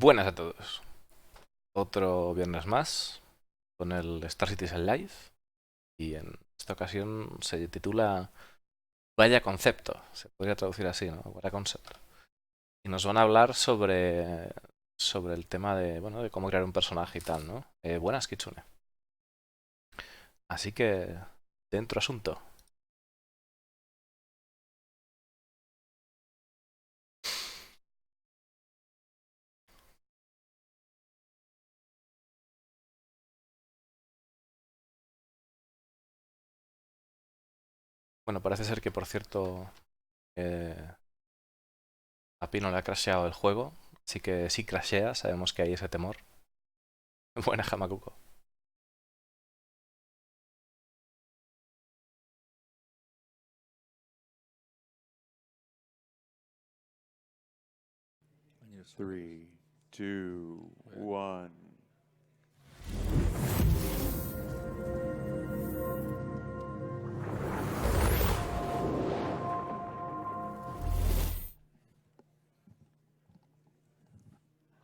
Buenas a todos. Otro viernes más con el Star Citizen Live y en esta ocasión se titula Vaya concepto, se podría traducir así, ¿no? Vaya concepto. Y nos van a hablar sobre el tema de, bueno, de cómo crear un personaje y tal, ¿no? Buenas, Kitsune. Así que, dentro asunto. Bueno, parece ser que, por cierto, a Pi no le ha crasheado el juego, así que si crashea, sabemos que hay ese temor. Buena, Hamakuko. Three, two, one.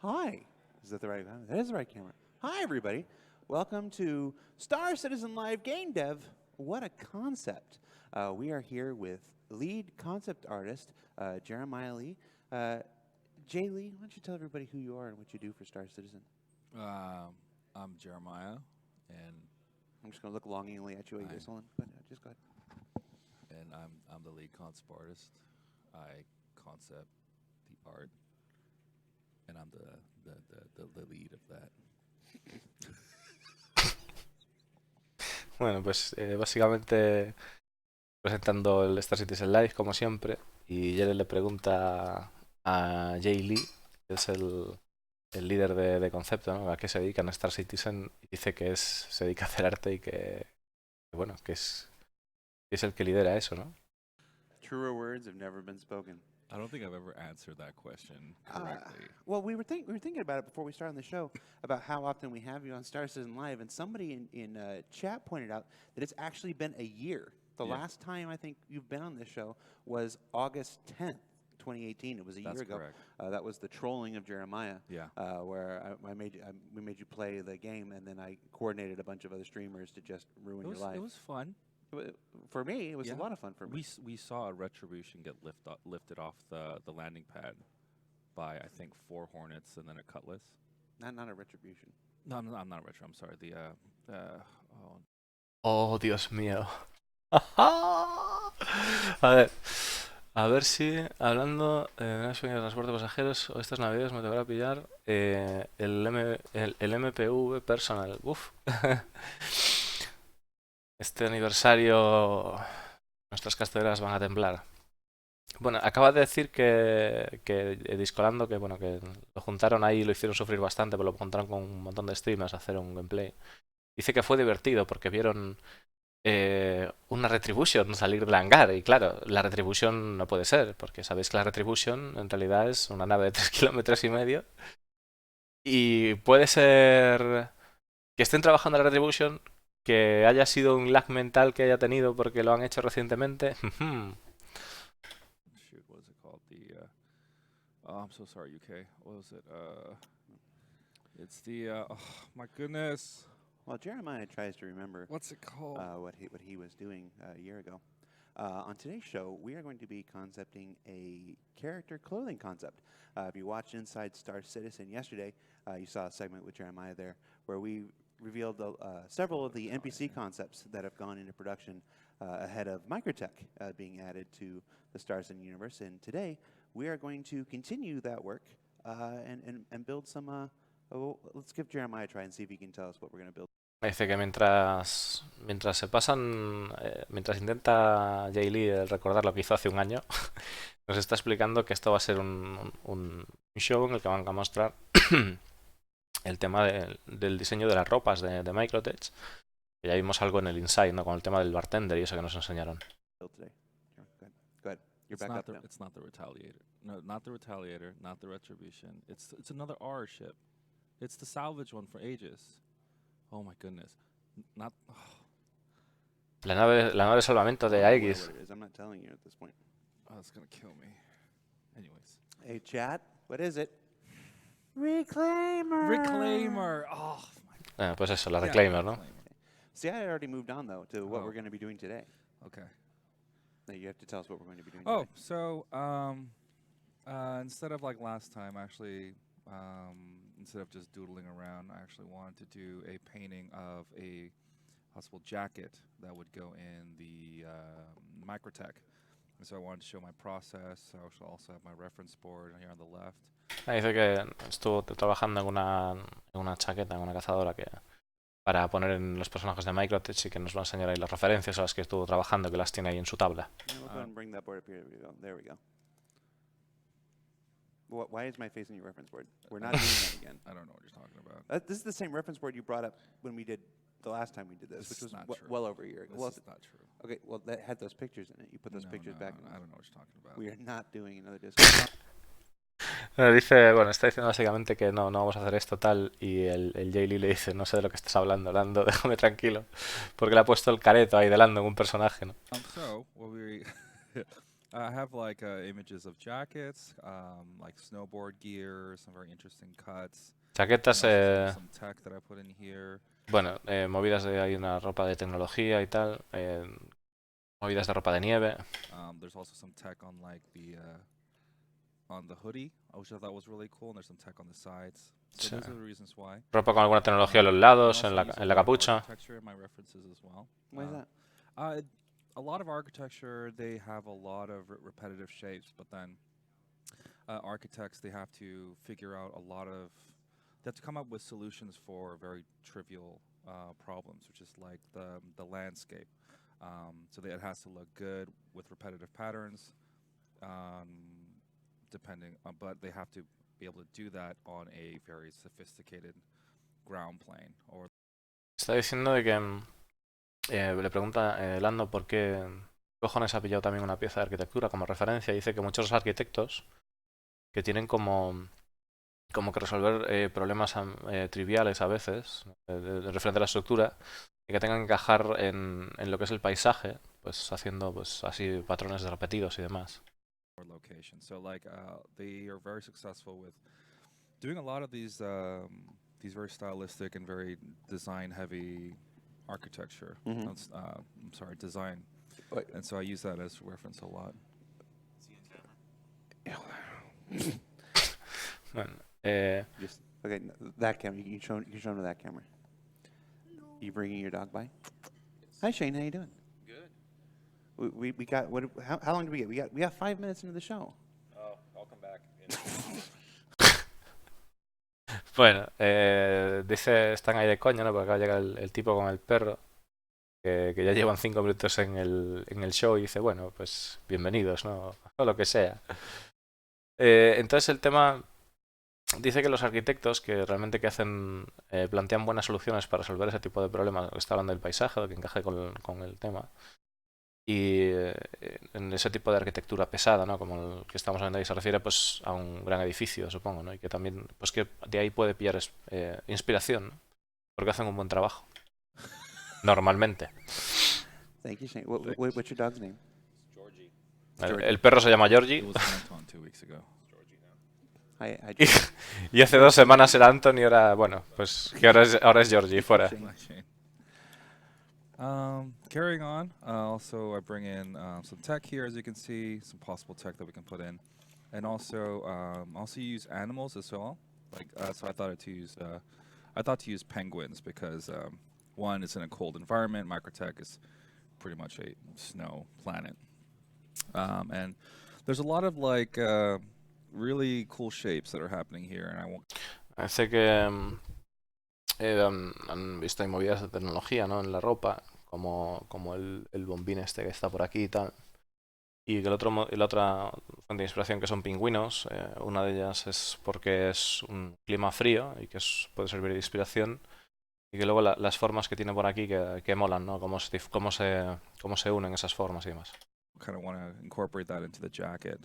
Hi. Is that the right camera? That is the right camera. Hi, everybody. Welcome to Star Citizen Live Gamedev. What a concept. We are here with lead concept artist, Jeremiah Lee. Jay Lee, why don't you tell everybody who you are and what you do for Star Citizen? I'm Jeremiah, and I'm just going to look longingly at you. Just hold on. Go ahead. Just go ahead. and I'm the lead concept artist. I concept the art, and I'm the lead of that. Bueno, pues básicamente presentando el Star Citizen Live, como siempre, y Jere le pregunta a Jay Lee, que es el líder de concepto, ¿no? A qué se dedica en Star Citizen, y dice que se dedica a hacer arte y bueno, que es el que lidera eso, ¿no? Truer words have never been spoken. I don't think I've ever answered that question correctly. Well, we were thinking about it before we started the show about how often we have you on Star Citizen Live, and somebody in chat pointed out that it's actually been a year. The last time I think you've been on this show was August 10th, 2018. It was a year ago. Correct. That was the trolling of Jeremiah. Yeah. Where we made you play the game, and then I coordinated a bunch of other streamers to just ruin your life. It was fun. For me, it was a lot of fun for me. We saw a retribution get lifted off the landing pad by I think 4 Hornets and then a Cutlass. Not a retribution. No, I'm not a retro. I'm sorry. Oh, Dios mío. A ver si, hablando de una experiencia de transporte de pasajeros, o estas navidades me tocará pillar el MPV personal. Uf. Este aniversario, nuestras casteras van a temblar. Bueno, acaba de decir que Discolando, que bueno, que lo juntaron ahí y lo hicieron sufrir bastante, pero lo juntaron con un montón de streamers a hacer un gameplay. Dice que fue divertido porque vieron una Retribution salir del hangar. Y claro, la Retribution no puede ser, porque sabéis que la Retribution en realidad es una nave de 3,5 kilómetros. Y puede ser que estén trabajando en la Retribution, que haya sido un lag mental que haya tenido porque lo han hecho recientemente. Shoot, what is it called? I'm so sorry, UK. What was it? It's oh my goodness. Well, Jeremiah tries to remember What's it called? what he was doing a year ago. On today's show, we are going to be concepting a character clothing concept. If you watched Inside Star Citizen yesterday, you saw a segment with Jeremiah there where we revealed several of the NPC concepts that have gone into production ahead of Microtech being added to the Star Citizen universe. And today, we are going to continue that work and build some... let's give Jeremiah a try and see if he can tell us what we're going to build. Dice que mientras se pasan, mientras intenta Jay Lee recordar lo que hizo hace un año, nos está explicando que esto va a ser un show en el que van a mostrar el tema del diseño de las ropas de Microtech. Ya vimos algo en el Inside, ¿no? Con el tema del bartender y eso que nos enseñaron. Go ahead. You're back up now. It's not the Retaliator. No, not the Retaliator, not the Retribution. It's another R ship. It's the salvage one for Aegis. Oh my goodness. Not. Oh. La nave de salvamento de Aegis. I'm not telling you at this point. Oh, it's gonna kill me. Anyways. Hey, chat, what is it? Reclaimer. Reclaimer. Oh my Pues eso, la yeah, Reclaimer, ¿no? Reclaimer. See, I already moved on though to what Oh. we're going to be doing today. Okay. Now you have to tell us what we're going to be doing Oh, today. so instead of like last time, actually, instead of just doodling around, I actually wanted to do a painting of a possible jacket that would go in the Microtech. And so I wanted to show my process. I should also have my reference board here on the left. Dice que estuvo trabajando en una chaqueta, en una cazadora para poner en los personajes de Microtech y que nos va a enseñar ahí las referencias a las que estuvo trabajando, que las tiene ahí en su tabla. Yeah, we'll go ahead and bring that board up here. There we go. Why is my face on your reference board? We're not doing that again. I don't know what you're talking about. This is the same reference board you brought up when we did the last time we did this, which This is was not true. well over a year ago. This Well, is not true. okay, well, that had those pictures in it. You put those No, pictures no, back I in. don't know what you're talking about. We are not doing another Discord. Dice, bueno, está diciendo básicamente que no vamos a hacer esto tal, y el Jay Lee le dice, no sé de lo que estás hablando, Lando, déjame tranquilo, porque le ha puesto el careto ahí de Lando en un personaje, ¿no? So what we I have like images of jackets, like snowboard gear, some very interesting cuts. Chaquetas, and also some tech that I put in here. bueno, movidas de, hay una ropa de tecnología y tal, movidas de ropa de nieve. There's also some tech on like the on the hoodie, which I thought was really cool, and there's some tech on the sides. So Sí. those are the reasons why. Ropa con alguna tecnología a los And lados, also en la, use a en la lot of capucha. architecture in my references as well. Why is that? A lot of architecture, they have a lot of repetitive shapes, but then architects, they have to figure out a lot of, they have to come up with solutions for very trivial problems, which is like the landscape. So that it has to look good with repetitive patterns, but they have to be able to do that on a very sophisticated ground plane. Or Está diciendo de que le pregunta Lando por qué cojones ha pillado también una pieza de arquitectura como referencia. Dice que muchos arquitectos que tienen como que resolver problemas triviales a veces, referente a la estructura, y que tengan que encajar en lo que es el paisaje, pues haciendo pues así patrones repetidos y demás. location. So like they are very successful with doing a lot of these very stylistic and very design heavy architecture. Mhm. I'm sorry, design. Wait. And so I use that as reference a lot. Bueno, Just okay. That camera. You can show him to that camera. You bringing your dog by? Hi Shane, how you doing? Good. We got what? How long do we get? We got 5 minutes into the show. Oh, I'll come back. bueno, dice, están ahí de coña, ¿no? Porque acaba de llegar el tipo con el perro, que ya llevan 5 minutos en el show, y dice, bueno, pues bienvenidos, ¿no? O lo que sea. Entonces el tema dice que los arquitectos que realmente que hacen plantean buenas soluciones para resolver ese tipo de problemas, que está hablando del paisaje, lo que encaje con el tema, y en ese tipo de arquitectura pesada, ¿no? Como el que estamos hablando ahí, se refiere pues a un gran edificio, supongo, ¿no? Y que también pues que de ahí puede pillar inspiración, ¿no? Porque hacen un buen trabajo normalmente. Thank you, Shane. What's your dog's name? Georgie. El perro se llama Georgie. It was Anton 2 weeks ago. Hi, Y hace 2 semanas era Anthony, y ahora, bueno, pues que ahora es Georgie, fuera. Carrying on, also I bring in some tech here, as you can see, some possible tech that we can put in, and also use animals as well. Like so, I thought to use penguins because one, it's in a cold environment. Microtech is pretty much a snow planet, and there's a lot of like really cool shapes that are happening here, and I won't. Parece que han visto ahí movidas de tecnología, ¿no? En la ropa, como el bombín este que está por aquí y tal. Y que la otra fuente de inspiración que son pingüinos. Una de ellas es porque es un clima frío y que puede servir de inspiración. Y que luego las formas que tiene por aquí que molan, ¿no? Cómo se unen esas formas y demás. Kind of want to incorporate that into the jacket.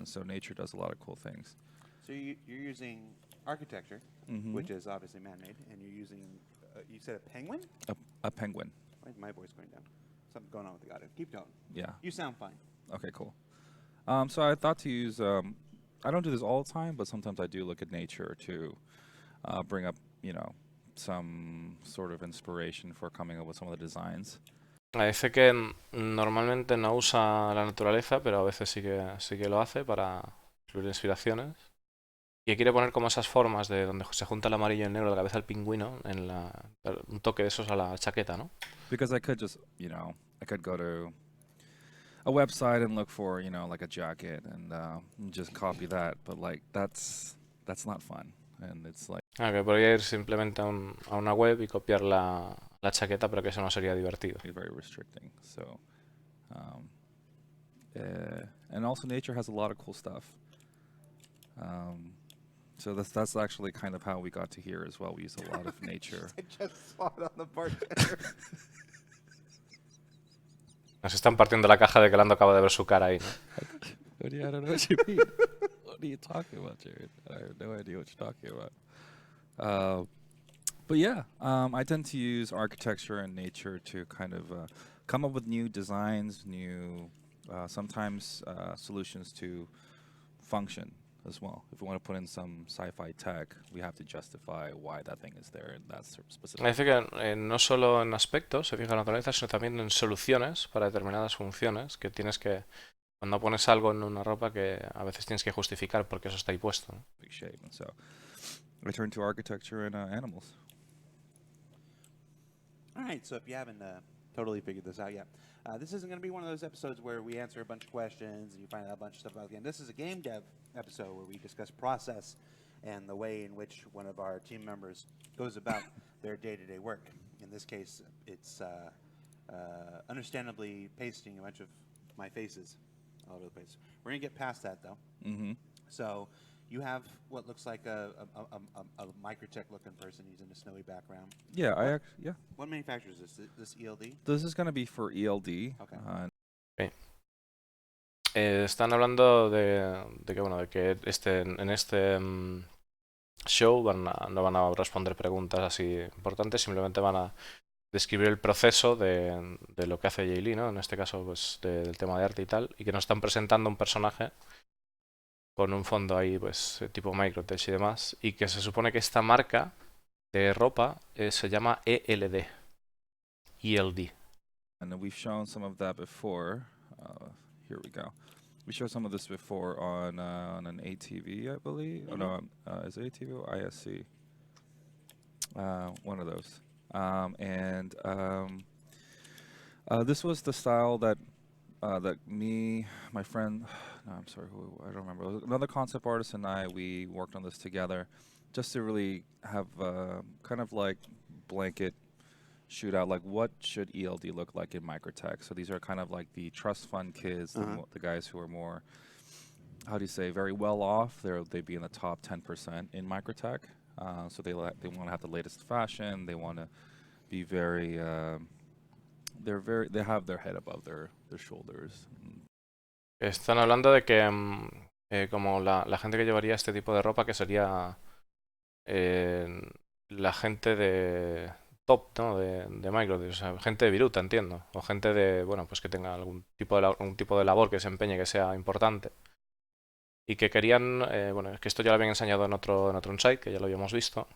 So nature does a lot of cool things. So you're using architecture, which is obviously man-made, and you're using, you said a penguin? A penguin. Why is my voice going down? Something going on with the audio. Keep going. Yeah. You sound fine. Okay, cool. So I thought to use, I don't do this all the time, but sometimes I do look at nature to bring up, some sort of inspiration for coming up with some of the designs. Dice que normalmente no usa la naturaleza, pero a veces sí que lo hace para incluir inspiraciones. Y que quiere poner como esas formas de donde se junta el amarillo y el negro de la cabeza del pingüino en un toque de esos a la chaqueta, ¿no? Because I could just, I could go to a website and look for, like a jacket and just copy that, but like that's not fun, and it's like Que podría ir simplemente a una web y copiar la chaqueta, pero que eso no sería divertido. very restricting. So, and also nature has a lot of cool stuff. So that's actually kind of how we got to here as well. We use a lot of nature. I just saw it on the bartender. Nos están partiendo la caja de que Lando acaba de ver su cara ahí, ¿no? I don't know what you mean. What are you talking about, Jared? I have no idea what you're talking about. But yeah, I tend to use architecture and nature to kind of come up with new designs, new sometimes solutions to function as well. If we want to put in some sci-fi tech, we have to justify why that thing is there, and that's specific. Me dice que no solo en aspectos se fija en la naturaleza, sino también en soluciones para determinadas funciones que tienes que, cuando pones algo en una ropa, que a veces tienes que justificar por qué eso está ahí puesto, ¿no? Big shape, and so I turn to architecture and animals. All right, so if you haven't totally figured this out yet, this isn't going to be one of those episodes where we answer a bunch of questions and you find out a bunch of stuff about the game. This is a game dev episode where we discuss process and the way in which one of our team members goes about their day-to-day work. In this case, it's understandably pasting a bunch of my faces all over the place. We're going to get past that, though. Mm-hmm. So you have what looks like a Microtech-looking person using a snowy background. Yeah, What manufacturer is this? This ELD? This is going to be for ELD. Okay. Están hablando de que, bueno, de que en este show no van a responder preguntas así importantes, simplemente van a describir el proceso de lo que hace Jay Lee, ¿no? En este caso, pues, del tema de arte y tal, y que nos están presentando un personaje con un fondo ahí, pues, tipo Microtech y demás, y que se supone que esta marca de ropa se llama ELD. ELD. And we've shown some of that before. Here we go. We showed some of this before on an ATV, I believe. Oh, no, is it ATV or ISC? One of those. This was the style that me, my friend, no, I'm sorry, I don't remember. It was another concept artist and we worked on this together just to really have kind of like blanket shootout, like what should ELD look like in Microtech. So these are kind of like the trust fund kids, the guys who are more, how do you say, very well off. They'd be in the top 10% in Microtech. So they want to have the latest fashion. They want to be very, they have their head above their shoulders. Están hablando de que como la gente que llevaría este tipo de ropa, que sería la gente de top, ¿no? de Microsoft, o sea, gente de Viruta, entiendo, o gente de, bueno, pues que tenga algún tipo de labor que se empeñe, que sea importante, y que querían, bueno, es que esto ya lo habían enseñado en otro insight, que ya lo habíamos visto,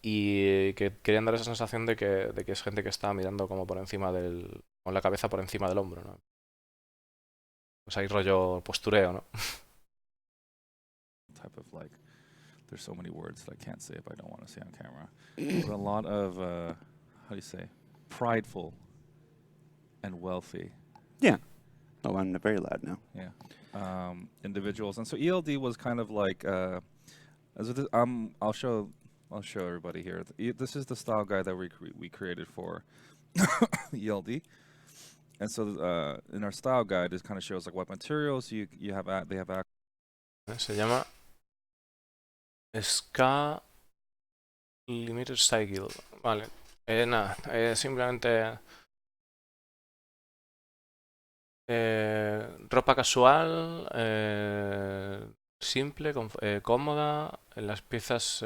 y que querían dar esa sensación de que es gente que está mirando como por encima con la cabeza por encima del hombro, ¿no? Pues hay rollo postureo, ¿no? Type of like, there's so many words that I can't say if I don't want to say on camera. But a lot of, how do you say, prideful and wealthy. Yeah. Oh, I'm very loud now. Yeah. Individuals. And so ELD was kind of like, I'll show everybody here. This is the style guide that we created for ELD. And so in our style guide, it kind of shows like what materials you have. They have. Se llama Ska Limited Cycle. Vale. Nada, simplemente ropa casual, simple, cómoda. Las piezas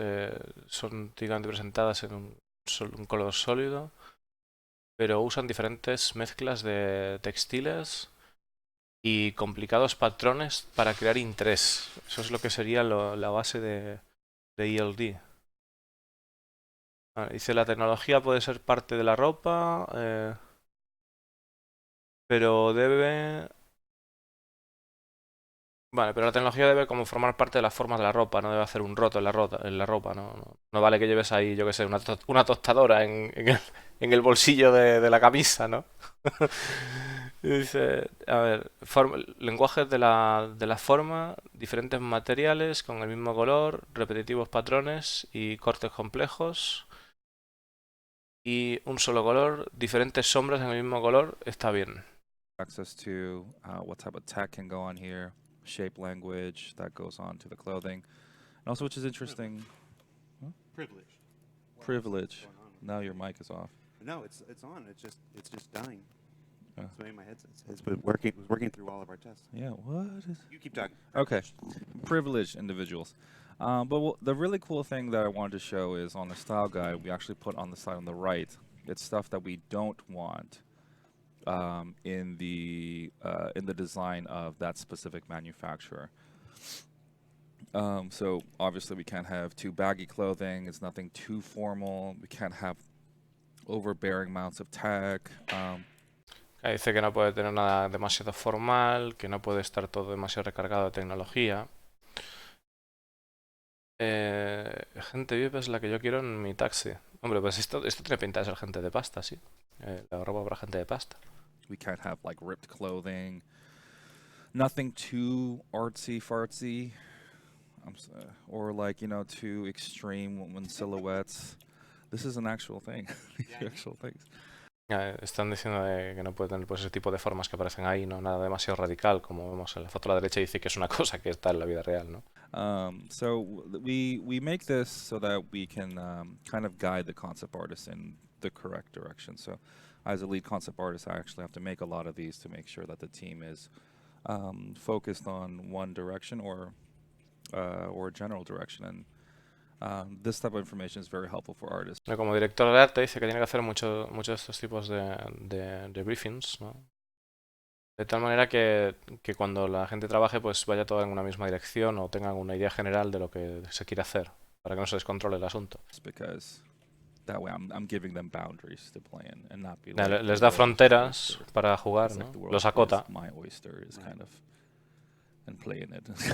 son típicamente presentadas en un color sólido, pero usan diferentes mezclas de textiles y complicados patrones para crear interés. Eso es lo que sería la base de ELD. Dice, la tecnología puede ser parte de la ropa, pero debe... Vale, pero la tecnología debe como formar parte de las formas de la ropa, no debe hacer un roto en la ropa, ¿no? No vale que lleves ahí, yo qué sé, una tostadora en el bolsillo de la camisa, ¿no? Y dice, a ver, lenguajes de la forma, diferentes materiales con el mismo color, repetitivos patrones y cortes complejos. Y un solo color, diferentes sombras en el mismo color, está bien. Access to what type of tech can go on here, shape language that goes on to the clothing. And also, which is interesting, Privilege. privilege. Now your mic is off. No, it's on. It's just dying. Oh. It's my headset. It's been working. It was working through all of our tests. Yeah, what is... You keep talking. Okay, privileged individuals. But the really cool thing that I wanted to show is on the style guide, we actually put on the side on the right, it's stuff that we don't want in the design of that specific manufacturer. So obviously we can't have too baggy clothing. It's nothing too formal. We can't have overbearing amounts of tech. Dice que no puede tener nada demasiado formal, que no puede estar todo demasiado recargado de tecnología. Gente VIP es la que yo quiero en mi taxi. Hombre, pues esto tiene pinta de ser gente de pasta, sí. La ropa para gente de pasta. We can't have like ripped clothing. Nothing too artsy fartsy. Or like, you know, too extreme when silhouettes. This is an actual thing. These are actual things. Están diciendo que no puede tener pues ese tipo de formas que aparecen ahí, no nada demasiado radical, como vemos en la foto a la derecha, dice que es una cosa que está en la vida real, ¿no? So we make this so that we can kind of guide the concept artist in the correct direction. So as a lead concept artist, I actually have to make a lot of these to make sure that the team is focused on one direction or a general direction. And this type of information is very helpful for artists. Como director de arte dice que tiene que hacer muchos de estos tipos de briefings, ¿no? De tal manera que cuando la gente trabaje pues vaya todo en una misma dirección o tengan una idea general de lo que se quiere hacer, para que no se descontrole el asunto. Because that way I'm giving them boundaries to play in and not be like Les da fronteras para jugar, ¿no? Los acota. My oyster is kind of and play in it. That's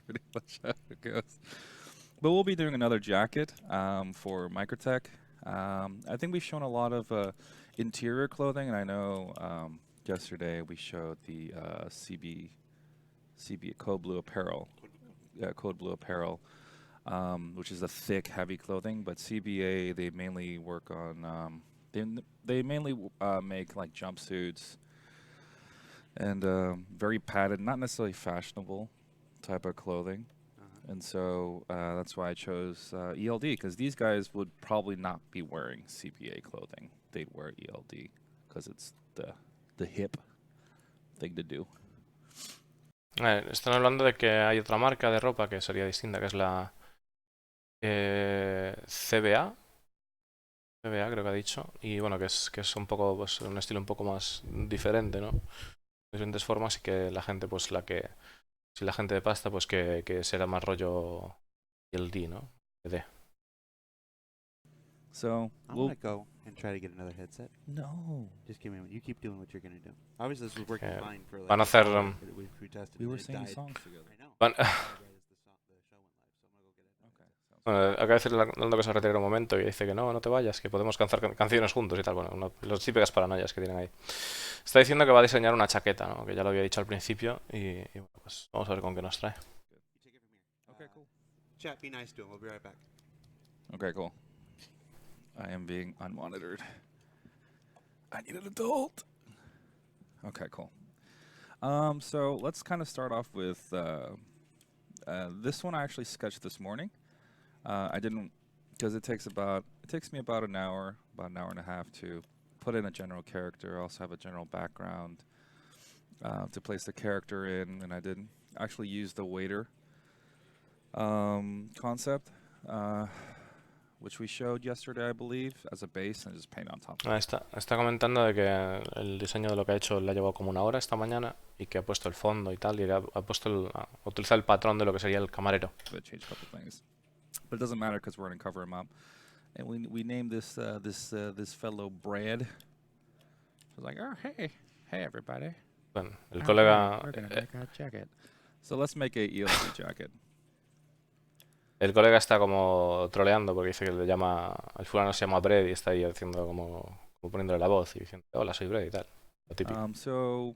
pretty much how it goes. But we'll be doing another jacket for Microtech. I think we've shown a lot of interior clothing, and I know yesterday we showed the CB Code Blue apparel. Yeah, Code Blue apparel, which is a thick, heavy clothing. But CBA, they mainly work on they mainly make like jumpsuits and very padded, not necessarily fashionable type of clothing. And so that's why I chose ELD, because these guys would probably not be wearing CBA clothing. They'd wear ELD because it's the hip thing to do. Están hablando de que hay otra marca de ropa que sería distinta, que es la CBA. CBA creo que ha dicho. Y bueno, que es un poco, pues, un estilo un poco más diferente, ¿no? Diferentes formas y que la gente, pues si la gente de pasta, pues que será más rollo ELD, ¿no? ED. So I'm gonna go and try to get another headset. No. Just give me a minute. You keep doing what you're gonna do. Obviously, this was working fine for like Van a hacer, we tested. We were and it singing died. songs together. I know. Van, The show went live, so I'm gonna go get it. Okay. bueno, acaba de decirle Nando que se retira un momento y dice que no te vayas, que podemos cantar canciones juntos y tal. Bueno, las típicas paranoias que tienen ahí. Está diciendo que va a diseñar una chaqueta, ¿no? Que ya lo había dicho al principio y bueno, pues vamos a ver con qué nos trae. You take it from here. Okay, cool. Chat, be nice to him. We'll be right back. Okay, cool. I am being unmonitored. I need an adult. Okay, cool. So let's kind of start off with this one I actually sketched this morning. I didn't, because it takes me about an hour and a half to put in a general character. I also have a general background to place the character in, and I did actually use the waiter concept, which we showed yesterday, I believe, as a base, and just paint on top. Está comentando de que el diseño de lo que ha hecho le ha llevado como una hora esta mañana y que ha puesto el fondo y tal, y ha utilizado el patrón de lo que sería el camarero. But change a couple things, but it doesn't matter because we're gonna cover him up. And we named this this fellow Brad. So like, oh hey everybody. Bueno, el colega We're gonna make our jacket. So let's make a ELC jacket. el colega está como troleando porque dice que le llama, el fulano se llama Brad y está ahí haciendo como poniéndole la voz y diciendo, hola, soy Brad y tal. Lo típico. So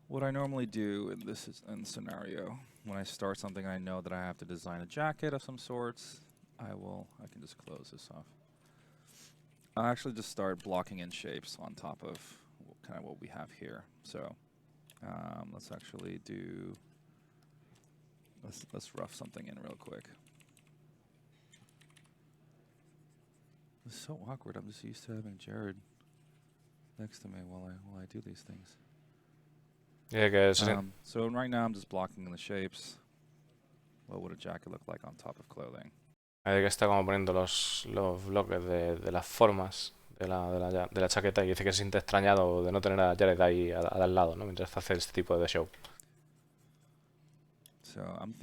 what I normally do in this scenario, when I start something I know that I have to design a jacket of some sorts, I can just close this off. I'll actually just start blocking in shapes on top of kind of what we have here. So let's actually do, let's rough something in real quick. It's so awkward. I'm just used to having Jared next to me while I do these things. Dice que So right now I'm just blocking in the shapes. What would a jacket look like on top of clothing? que está como poniendo los bloques de las formas de la chaqueta y dice que se siente extrañado de no tener a Jared ahí al lado, ¿no? Mientras hace este tipo de show. So I'm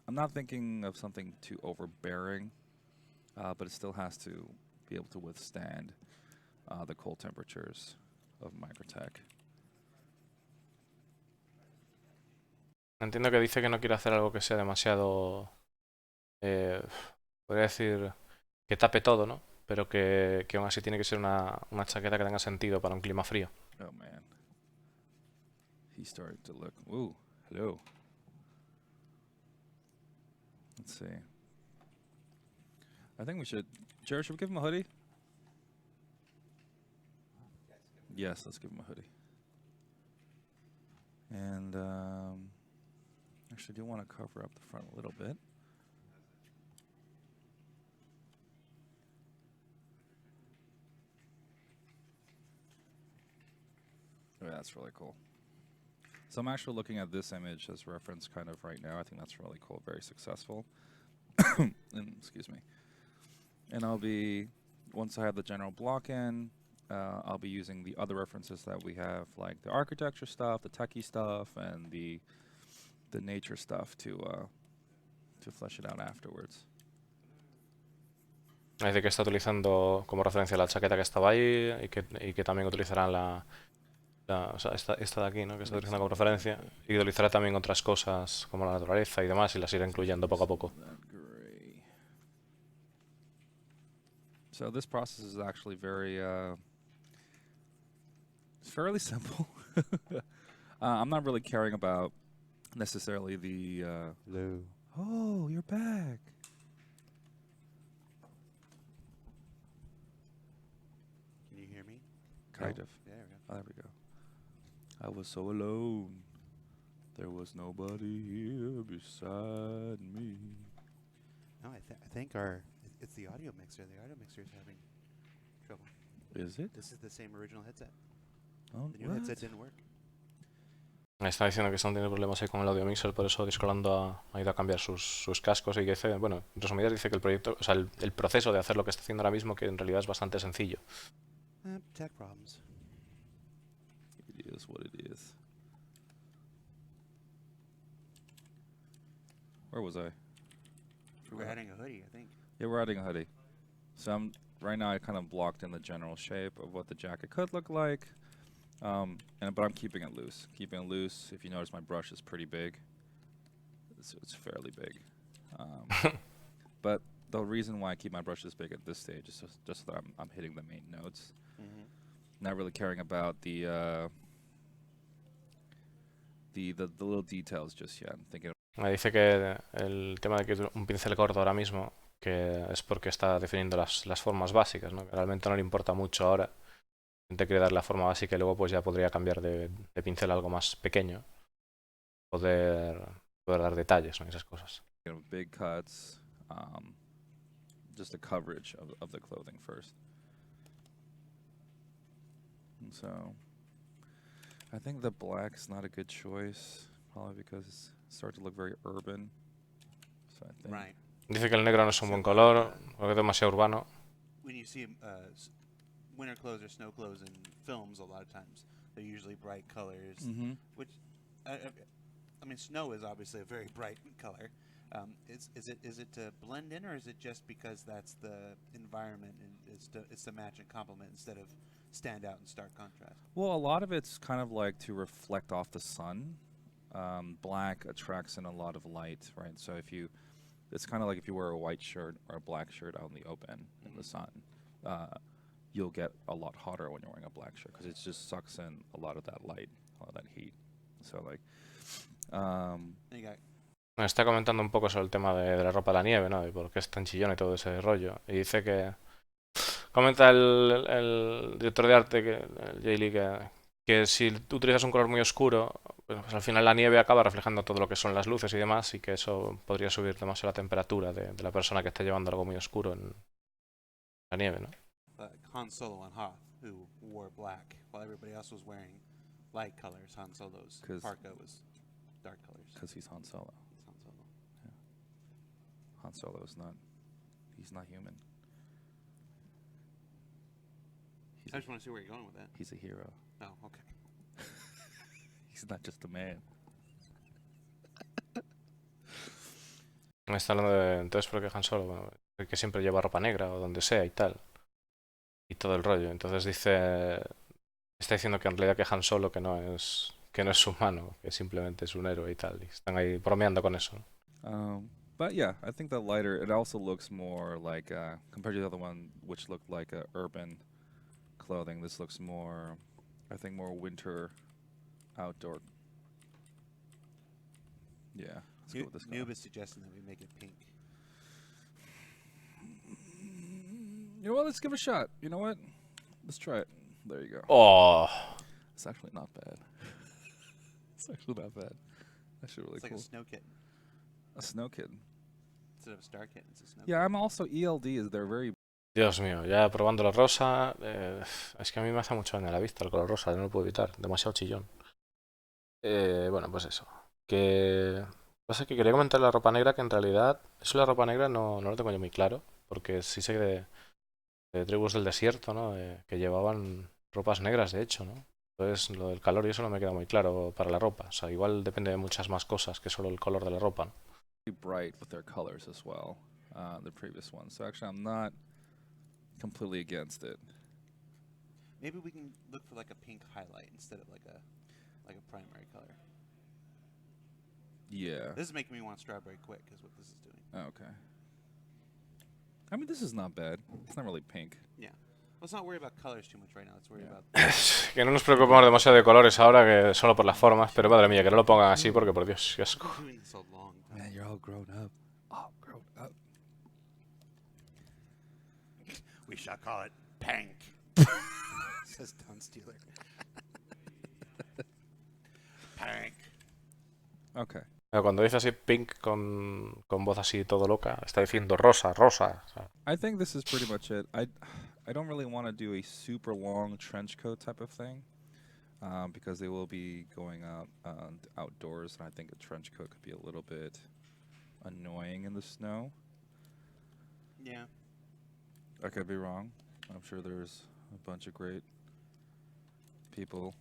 not thinking of something too overbearing, but it still has to be able to withstand the cold temperatures of Microtech. Entiendo que dice que no quiere hacer algo que sea demasiado, podría decir, que tape todo, ¿no? Pero que aún así tiene que ser una chaqueta que tenga sentido para un clima frío. Oh man, he started to look. Ooh, hello. Let's see. I think we should. Jared, should we give him a hoodie? Yes, let's give him a hoodie. And actually, I do want to cover up the front a little bit. Oh, yeah, that's really cool. So I'm actually looking at this image as reference kind of right now. I think that's really cool, very successful. And, excuse me. And I'll be, once I have the general block in, I'll be using the other references that we have, like the architecture stuff, the techie stuff, and the nature stuff to flesh it out afterwards. Dice que está utilizando como referencia la chaqueta que estaba ahí y que también utilizarán o sea, esta de aquí, ¿no? Que está utilizando como referencia y que utilizará también otras cosas como la naturaleza y demás y las irá incluyendo poco a poco. So this process is actually it's fairly simple. I'm not really caring about necessarily the Hello. Oh, you're back. Can you hear me? Kind of. There we go. Oh, there we go. I was so alone. There was nobody here beside me. No, I think it's the audio mixer. The audio mixer is having trouble. Is it? This is the same original headset. Oh, The new headset didn't work. Está diciendo que están teniendo problemas ahí con el audio mixer, por eso Discolando ha ido a cambiar sus cascos y que dice, bueno, en resumidas dice que el proyecto, o sea, el proceso de hacer lo que está haciendo ahora mismo, que en realidad es bastante sencillo. Tech problems. It is what it is. Where was I? We're adding a hoodie, I think. Yeah, we're adding a hoodie. So right now I kind of blocked in the general shape of what the jacket could look like. But I'm keeping it loose. Keeping it loose. If you notice, my brush is pretty big. It's fairly big. But the reason why I keep my brush this big at this stage is just so that I'm hitting the main notes. Mm-hmm. Not really caring about the little details just yet. I'm thinking. Me dice que el tema de que un pincel corto ahora mismo, que es porque está definiendo las formas básicas, ¿no? Que realmente no le importa mucho ahora. Te quiere dar la forma básica y luego pues ya podría cambiar de pincel a algo más pequeño, poder dar detalles, ¿no? Esas cosas. Big cuts, just the coverage of the clothing first. And so I think the black's not a good choice, probably because it's starting to look very urban. So I think Right. Dice que el negro no es un So, buen color, porque es demasiado urbano. when you see winter clothes or snow clothes in films, a lot of times they're usually bright colors, Mm-hmm. which I mean, snow is obviously a very bright color. Is it to blend in, or is it just because that's the environment and it's to match and complement instead of stand out in stark contrast? Well, a lot of it's kind of like to reflect off the sun. Black attracts in a lot of light, right? So it's kind of like if you wear a white shirt or a black shirt out in the open in the sun, uh, you'll get a lot hotter when you're wearing a black shirt because it just sucks in a lot of that light, a lot of that heat. So like, And you got Me está comentando un poco sobre el tema de la ropa de la nieve, ¿no? De por qué es tan chillón y todo ese rollo. Y dice que... Comenta el director de arte, el Jay Lee, que si tú utilizas un color muy oscuro, pues al final la nieve acaba reflejando todo lo que son las luces y demás, y que eso podría subir demasiado la temperatura de la persona que esté llevando algo muy oscuro en la nieve, ¿no? Han Solo and Hoth, who wore black while everybody else was wearing light colors. Han Solo's parka was dark colors. because he's Han Solo. It's Han Solo. Han Solo is not. He's not human. I just want to see where you're going with that. He's a hero. Oh, okay. He's not just a man. Me está hablando de entonces porque Han Solo, bueno, el que siempre lleva ropa negra o donde sea y tal. Y todo el rollo. Entonces está diciendo que en realidad que Han Solo que no es humano, que simplemente es un héroe y tal. Y están ahí bromeando con eso, ¿no? But yeah, I think the lighter, it also looks more like, compared to the other one, which looked like urban clothing, this looks more, I think, more winter outdoor. Yeah, let's go with this Noob color. is suggesting that we make it pink. You know what? Let's give it a shot. You know what? Let's try it. There you go. ¡Oh! It's actually not bad. It's actually not bad. Actually really It's like cool. a snow kitten. A snow kitten. Instead of a star kitten, it's a snow Yeah, I'm also ELD. Is they're very. Dios mío, ya probando lo rosa, es que a mí me hace mucho daño a la vista el color rosa, no lo puedo evitar, demasiado chillón. Bueno, pues eso. Que pasa que quería comentar la ropa negra, que en realidad eso de la ropa negra no lo tengo yo muy claro, porque sí sé de tribus del desierto, ¿no? Que llevaban ropas negras, de hecho, ¿no? Entonces lo del calor y eso no me queda muy claro para la ropa. O sea, igual depende de muchas más cosas que solo el color de la ropa, ¿no? Bright with their colors as well, the previous ones. So actually, I'm not completely against it. Maybe we can look for like a pink highlight instead of like a primary color. Yeah. This is making me want strawberry quick, is what this is doing. Okay. I mean, this is not bad. It's not really pink. Yeah. Let's not worry about colors too much right now. Let's worry Yeah. about. Que no nos preocupemos demasiado de colores ahora, que solo por las formas, pero madre mía, que no lo pongan así porque por Dios, qué asco. I've been doing this a long time. Man, you're all grown up. All grown up. We shall call it pink. Says Don Steeler. Pink. Okay. Cuando dice así pink con voz así todo loca, está diciendo rosa, rosa. O sea, I think this is pretty much it. I don't really want to do a super long trench coat type of thing, because they will be going out outdoors, and I think a trench coat could be a little bit annoying in the snow. Yeah. I could be wrong. I'm sure there's a bunch of great people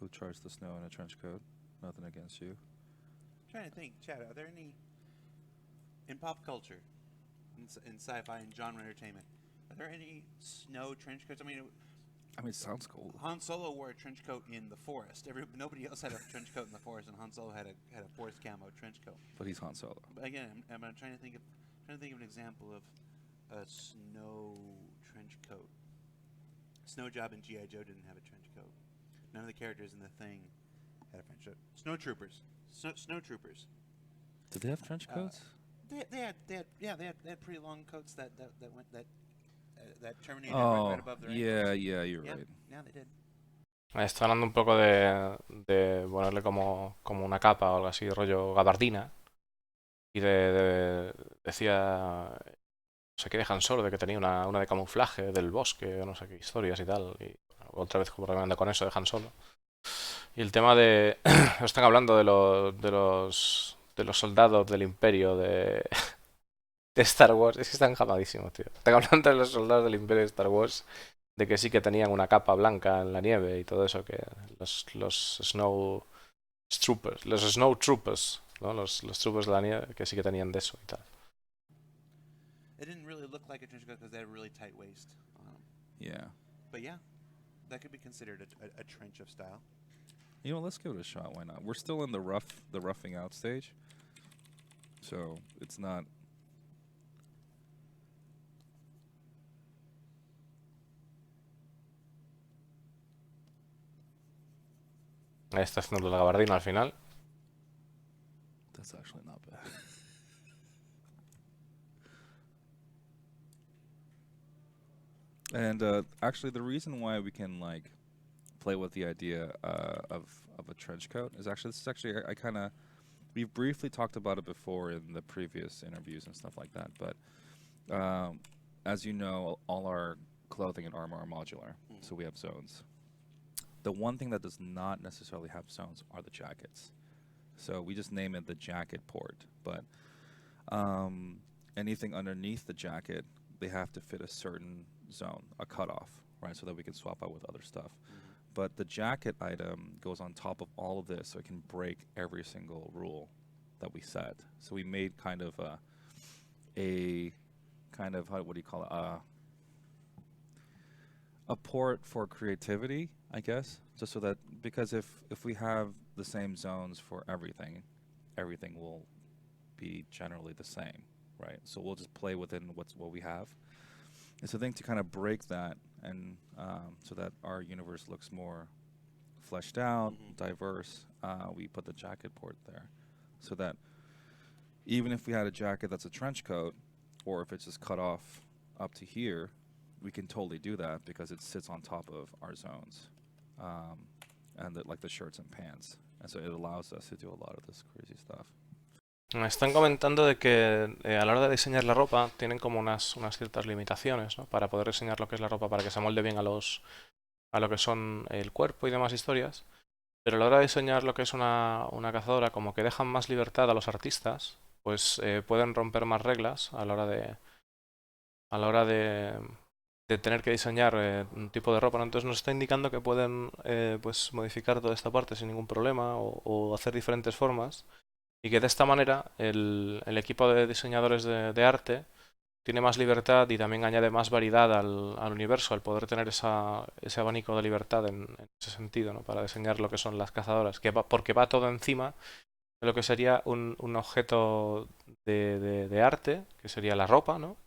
who charge the snow in a trench coat. Nothing against you. Trying to think, Chad, are there any in pop culture, in sci-fi and genre entertainment, are there any snow trench coats? I mean, it sounds cool. Han Solo wore a trench coat in the forest. Nobody else had a trench coat in the forest, and Han Solo had a forest camo trench coat. But he's Han Solo. But again, I'm trying to think of an example of a snow trench coat. Snow Job and G.I. Joe didn't have a trench coat. None of the characters in the thing had a trench coat. Snowtroopers. Snowtroopers. Did they have trench coats? They had pretty long coats that terminated Oh, right above their yeah, ankles. yeah, you're Yeah, right. yeah, they did. está hablando un poco de ponerle como una capa o algo así, rollo gabardina. Y decía, no sé qué de Han Solo, de que tenía una de camuflaje del bosque, o no sé qué historias y tal. Y otra vez bromeando con eso de Han Solo. Y el tema están hablando de los soldados del Imperio de Star Wars. Es que están jamadísimos, tío. Están hablando de los soldados del Imperio de Star Wars, de que sí que tenían una capa blanca en la nieve y todo eso, que los Snow Troopers, ¿no? Los troopers de la nieve, que sí que tenían de eso y tal. It didn't really look like a trench coat because they had a really tight waist on them. Yeah. But yeah, that could be considered a trench of style. You know, let's give it a shot. Why not? We're still in the roughing out stage, so it's not. Ahí está haciendo la gabardina al final. That's actually not bad. And actually, the reason why we can like play with the idea of a trench coat is actually this is actually I kind of we've briefly talked about it before in the previous interviews and stuff like that. But as you know, all our clothing and armor are modular, so we have zones. The one thing that does not necessarily have zones are the jackets. So we just name it the jacket port, but anything underneath the jacket, they have to fit a certain zone, a cutoff, right? So that we can swap out with other stuff. But the jacket item goes on top of all of this, so it can break every single rule that we set. So we made kind of a kind of what do you call it? A port for creativity, I guess, just so that because if we have the same zones for everything, everything will be generally the same, right? So we'll just play within what we have. It's a thing to kind of break that and so that our universe looks more fleshed out, diverse. We put the jacket port there, so that even if we had a jacket that's a trench coat, or if it's just cut off up to here, we can totally do that because it sits on top of our zones, and like the shirts and pants, and so it allows us to do a lot of this crazy stuff. Me están comentando de que a la hora de diseñar la ropa tienen como unas ciertas limitaciones, ¿no? Para poder diseñar lo que es la ropa para que se molde bien a lo que son el cuerpo y demás historias. Pero a la hora de diseñar lo que es una cazadora, como que dejan más libertad a los artistas, pues pueden romper más reglas a la hora de tener que diseñar un tipo de ropa, ¿no? Entonces nos está indicando que pueden pues modificar toda esta parte sin ningún problema o hacer diferentes formas. Y que de esta manera el equipo de diseñadores de arte tiene más libertad y también añade más variedad al universo, al poder tener ese abanico de libertad en ese sentido, ¿no? Para diseñar lo que son las cazadoras, porque va todo encima de lo que sería un objeto de arte, que sería la ropa, ¿no?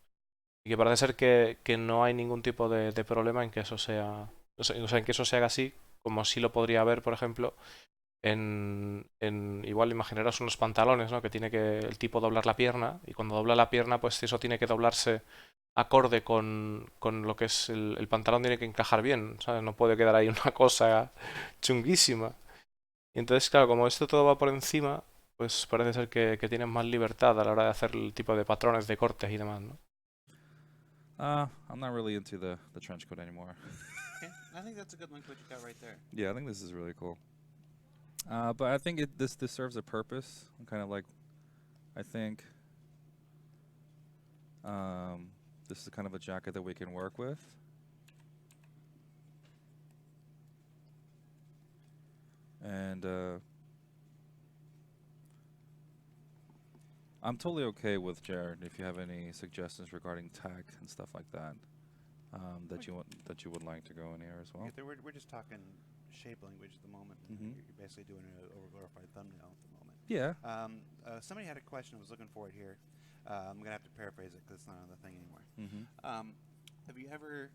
Y que parece ser que no hay ningún tipo de problema en que eso sea, o sea, en que eso se haga así, como sí lo podría haber, por ejemplo, igual imaginaros unos pantalones, ¿no? Que tiene que el tipo doblar la pierna y cuando dobla la pierna pues eso tiene que doblarse acorde con lo que es el pantalón, tiene que encajar bien, ¿sabes? No puede quedar ahí una cosa chunguísima. Y entonces, claro, como esto todo va por encima, pues parece ser que tienen más libertad a la hora de hacer el tipo de patrones de cortes y demás, ¿no? I'm not really into the trench coat anymore. Okay, I think that's a good link what you got right there. Yeah, I think this is really cool. But I think this serves a purpose. Kind of like, I think this is kind of a jacket that we can work with. And I'm totally okay with Jared if you have any suggestions regarding tech and stuff like that that you would like to go in here as well. Yeah, we're just talking shape language at the moment. You're basically doing an overglorified thumbnail at the moment. Yeah. Somebody had a question. I was looking for it here. I'm gonna have to paraphrase it because it's not on the thing anymore. Have you ever?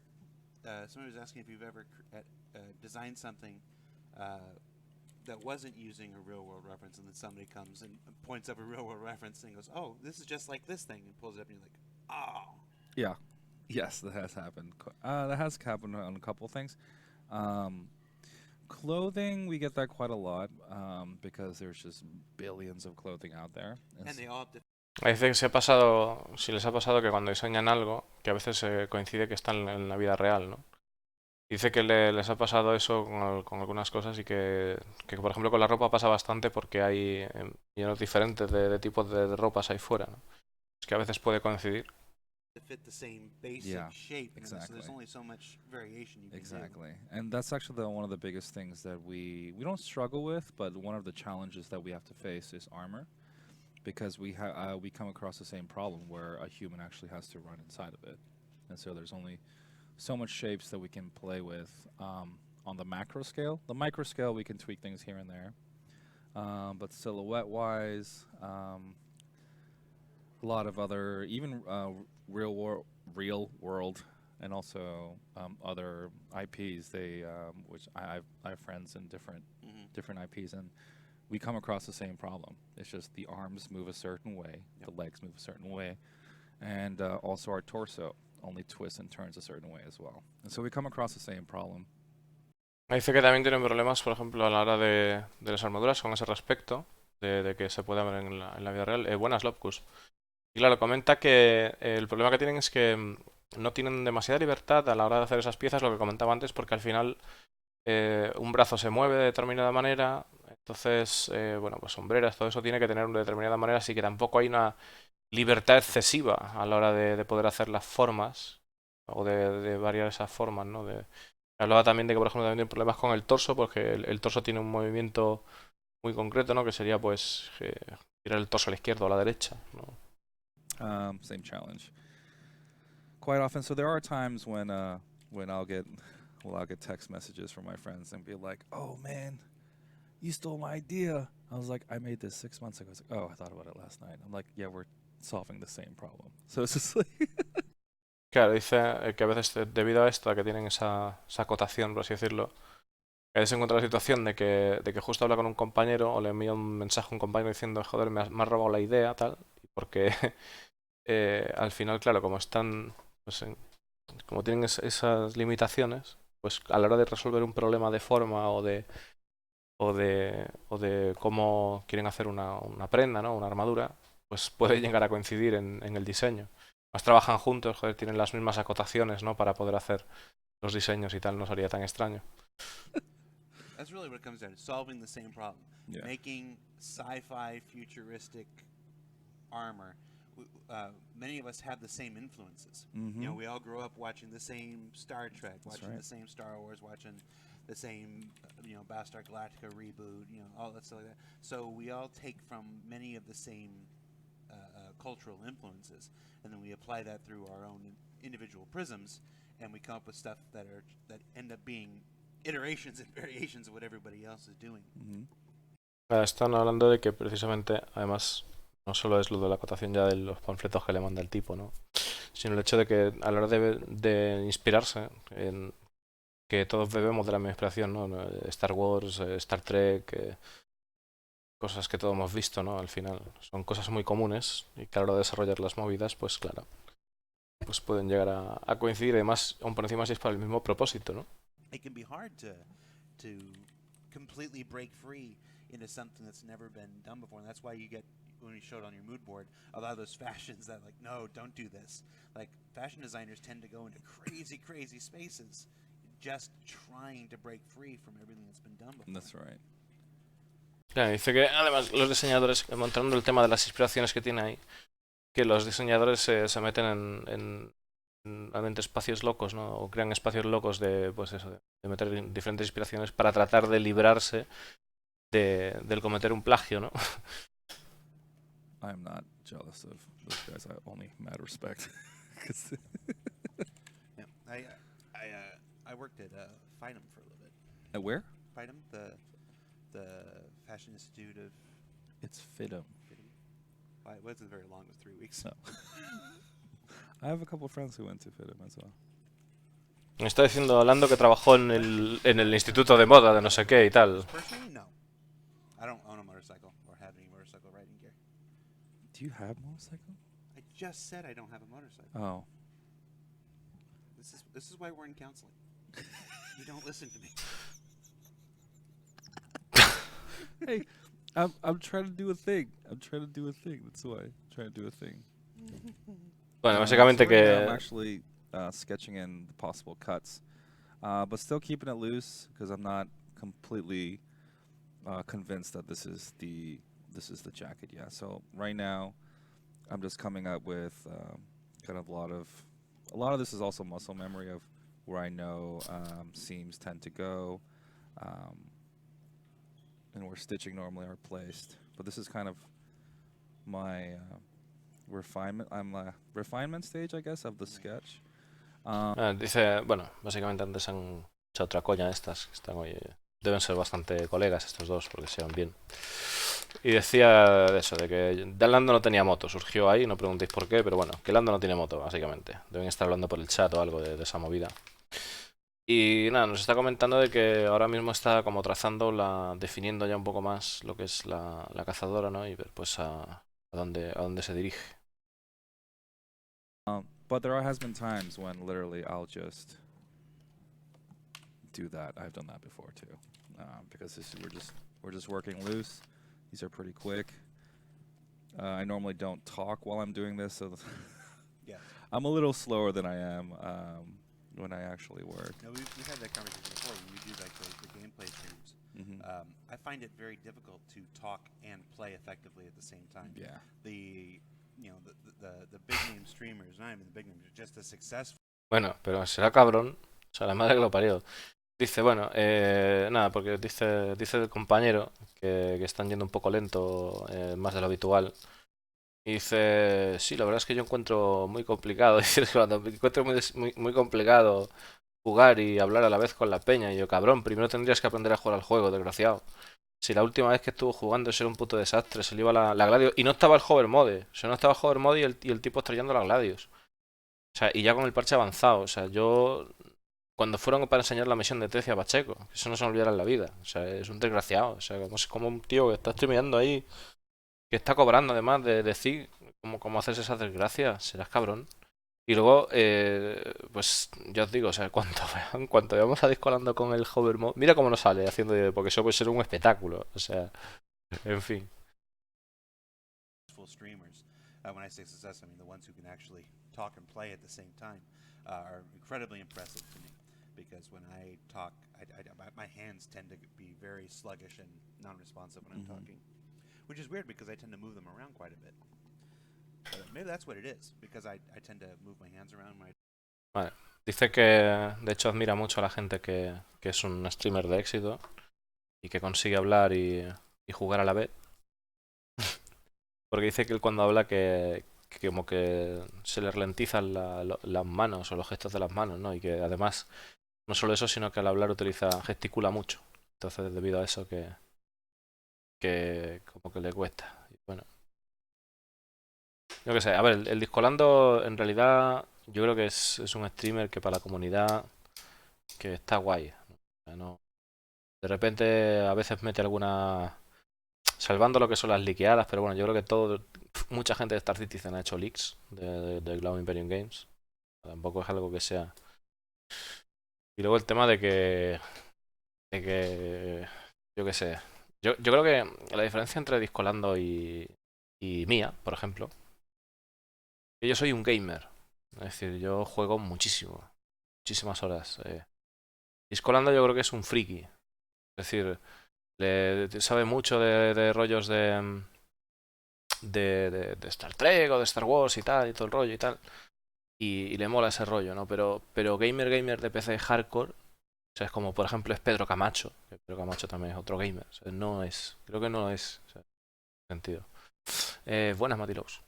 Somebody was asking if you've ever designed something that wasn't using a real world reference, and then somebody comes and points up a real world reference and goes, "Oh, this is just like this thing," and pulls it up, and you're like, "Oh." Yeah. Yes, that has happened. That has happened on a couple things. Clothing, we get that quite a lot because there's just billions of clothing out there. And they all have A veces si les ha pasado que cuando diseñan algo, que a veces coincide que están en la vida real, ¿no? Dice que les ha pasado eso con algunas cosas y que, por ejemplo, con la ropa pasa bastante porque hay llenos diferentes de tipos de ropas ahí fuera, ¿no? Es que a veces puede coincidir. To fit the same basic Yeah, shape, and so exactly. there's only so much variation you can do. Exactly, and that's actually one of the biggest things that we don't struggle with, but one of the challenges that we have to face is armor, because we come across the same problem where a human actually has to run inside of it, and so there's only so much shapes that we can play with on the macro scale. The micro scale we can tweak things here and there, but silhouette-wise, a lot of other even real world and also other IPs. Which I have friends in different IPs, and we come across the same problem. It's just the arms move a certain way, the legs move a certain way, and also our torso only twists and turns a certain way as well. And so we come across the same problem. Dice que también tienen problemas, por ejemplo, a la hora de las armaduras con ese respecto, de que se pueda ver en la vida real. Buenas, Lopcus. Y claro, comenta que el problema que tienen es que no tienen demasiada libertad a la hora de hacer esas piezas, lo que comentaba antes, porque al final un brazo se mueve de determinada manera, entonces, bueno, pues sombreras, todo eso tiene que tener una determinada manera, así que tampoco hay una libertad excesiva a la hora de poder hacer las formas o de variar esas formas, ¿no? Hablaba también de que, por ejemplo, también tiene problemas con el torso, porque el torso tiene un movimiento muy concreto, ¿no? Que sería, pues, girar el torso a la izquierda o a la derecha, ¿no? Same challenge. Quite often, so there are times when I'll get text messages from my friends and be like, "Oh man, you stole my idea." I was like, "I made this 6 months ago." I was like, "Oh, I thought about it last night." I'm like, "Yeah, we're solving the same problem." So it's just like Claro, dice que a veces debido a esto, a que tienen esa acotación, por así decirlo, a veces se encuentra la situación de que justo habla con un compañero o le envía un mensaje a un compañero diciendo, joder, me has robado la idea, tal, porque al final, claro, como están, pues, como tienen esas limitaciones, pues a la hora de resolver un problema de forma o de cómo quieren hacer una prenda, ¿no? Una armadura, pues puede llegar a coincidir en el diseño. Más trabajan juntos, joder, tienen las mismas acotaciones, ¿no? Para poder hacer los diseños y tal, no sería tan extraño. That's really what it comes down to, solving the same problem. Yeah. Making sci-fi futuristic armor. Many of us have the same influences. Mm-hmm. You know, we all grew up watching the same Star Trek, watching right. the same Star Wars, watching the same, Battlestar Galactica reboot, all that stuff like that. So we all take from many of the same cultural influences, and then we apply that through our own individual prisms, and we come up with stuff that end up being iterations and variations of what everybody else is doing. Mm-hmm. Están hablando de que precisamente, además, no solo es lo de la acotación ya de los panfletos que le manda el tipo, ¿no? Sino el hecho de que a la hora de inspirarse, en que todos bebemos de la misma inspiración, ¿no? Star Wars, Star Trek, cosas que todos hemos visto, ¿no? Al final son cosas muy comunes y que a la hora de desarrollar las movidas, pues claro, pues pueden llegar a coincidir, además, aún por encima si es para el mismo propósito, ¿no? It can be hard to completely break free into something that's never been done before, and that's why you get, when you showed on your mood board, a lot of those fashions that like, no, don't do this. Like, fashion designers tend to go into crazy spaces just trying to break free from everything that's been done before. That's right. Claro, dice que además los diseñadores, mostrando el tema de las inspiraciones que tiene ahí, que los diseñadores se meten en realmente espacios locos, ¿no? O crean espacios locos de, pues eso, de meter diferentes inspiraciones para tratar de librarse del cometer un plagio, ¿no? I'm not jealous of those guys. I only mad respect. Yeah, I worked at FITM for a little bit. At where? FITM, the Fashion Institute of. It's FITM. Well, it wasn't very long; it was 3 weeks. No. I have a couple of friends who went to FITM as well. Me está diciendo, hablando que trabajó en el instituto de moda de no sé qué y tal. Personally, no. I don't own a motorcycle or have any motorcycle riding gear. Do you have a motorcycle? I just said I don't have a motorcycle. Oh. This is why we're in counseling. You don't listen to me. Hey, I'm trying to do a thing. That's why I'm trying to do a thing. Bueno, básicamente so right now I'm que actually sketching in the possible cuts, but still keeping it loose because I'm not completely convinced that this is the jacket yet. So right now, I'm just coming up with kind of a lot of this is also muscle memory of where I know seams tend to go, um, and where stitching normally are placed. But this is kind of my refinement stage, I guess, of the sketch. Dice, bueno, básicamente antes han hecho otra coña estas, que están hoy, deben ser bastante colegas estos dos, porque se van bien. Y decía de eso, de que Lando no tenía moto, surgió ahí, no preguntéis por qué, pero bueno, que Lando no tiene moto, básicamente. Deben estar hablando por el chat o algo de esa movida. Y nada, nos está comentando de que ahora mismo está como trazando definiendo ya un poco más lo que es la cazadora, ¿no? Y ver pues a dónde se dirige. But there has been times when literally I'll just do that. I've done that before too, because we're just working loose. These are pretty quick. I normally don't talk while I'm doing this, so Yeah. I'm a little slower than I am when I actually work. No, we've had that conversation before. When we do like the gameplay streams, I find it very difficult to talk and play effectively at the same time. Yeah. The big name streamers, not even the big names, are just as successful. Bueno, pero será cabrón. O sea, la madre que lo parió. Dice, bueno, nada, porque dice el compañero que están yendo un poco lento, más de lo habitual. Y dice, sí, la verdad es que yo encuentro muy complicado, encuentro muy complicado jugar y hablar a la vez con la peña. Y yo, cabrón, primero tendrías que aprender a jugar al juego, desgraciado. Si la última vez que estuvo jugando eso era un puto desastre, se le iba la Gladius y no estaba el hover mode. O sea, no estaba el hover mode y el tipo estrellando la Gladius. O sea, y ya con el parche avanzado. O sea, yo cuando fueron para enseñar la misión de Tecia a Pacheco, que eso no se me olvidará en la vida. O sea, es un desgraciado. O sea, como un tío que está streameando ahí, que está cobrando además de decir cómo hacerse esas desgracias, serás cabrón. Y luego, pues ya os digo, o sea, cuanto vamos a discolando con el hover mode, mira cómo nos sale haciendo, porque eso puede ser un espectáculo. O sea, en fin. Streamers. When I say success, I mean the ones who can actually talk and play at the same time are incredibly impressive to me. Because when I talk, my hands tend to be very sluggish and non-responsive when I'm talking, which is weird because I tend to move them around quite a bit. But maybe that's what it is, because I tend to move my hands around when I... Vale. Dice que de hecho admira mucho a la gente que es un streamer de éxito y que consigue hablar y jugar a la vez. Porque dice que él cuando habla que como que se le ralentizan las manos o los gestos de las manos, ¿no? Y que además, no solo eso, sino que al hablar gesticula mucho. Entonces, debido a eso que como que le cuesta. Y bueno. Yo qué sé, a ver, el Discolando en realidad yo creo que es un streamer que para la comunidad que está guay. O sea, no, de repente a veces mete alguna... Salvando lo que son las liqueadas, pero bueno, yo creo que mucha gente de Star Citizen ha hecho leaks de Cloud Imperium Games. Tampoco es algo que sea. Y luego el tema de que yo qué sé. Yo creo que la diferencia entre Discolando y mía, por ejemplo, que yo soy un gamer. Es decir, yo juego muchísimas horas. Discolando yo creo que es un friki. Es decir, sabe mucho de rollos de Star Trek o de Star Wars y tal, y todo el rollo y tal. Y le mola ese rollo, ¿no? Pero gamer de PC hardcore, o sea, es como por ejemplo es Pedro Camacho, que Pedro Camacho también es otro gamer. O sea, creo que no es, o sea, sentido. Buenas, Matilos.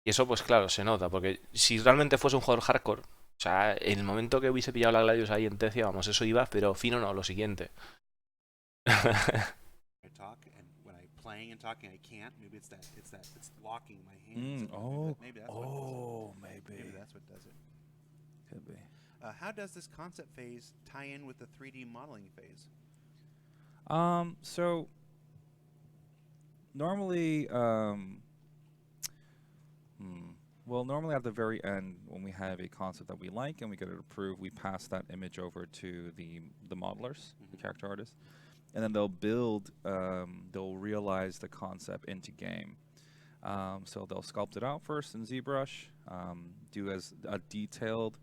Y eso, pues claro, se nota, porque si realmente fuese un jugador hardcore, o sea, en el momento que hubiese pillado la Gladius ahí en Tecia, vamos, eso iba, pero fino no, lo siguiente. Playing and talking, I can't. Maybe it's locking my hands. Maybe that's what does it. Maybe that's what does it. Could be. How does this concept phase tie in with the 3D modeling phase? So normally, well, normally at the very end, when we have a concept that we like and we get it approved, we pass that image over to the modelers, the character artists, and then they'll realize the concept into game. So they'll sculpt it out first in ZBrush, do as a detailed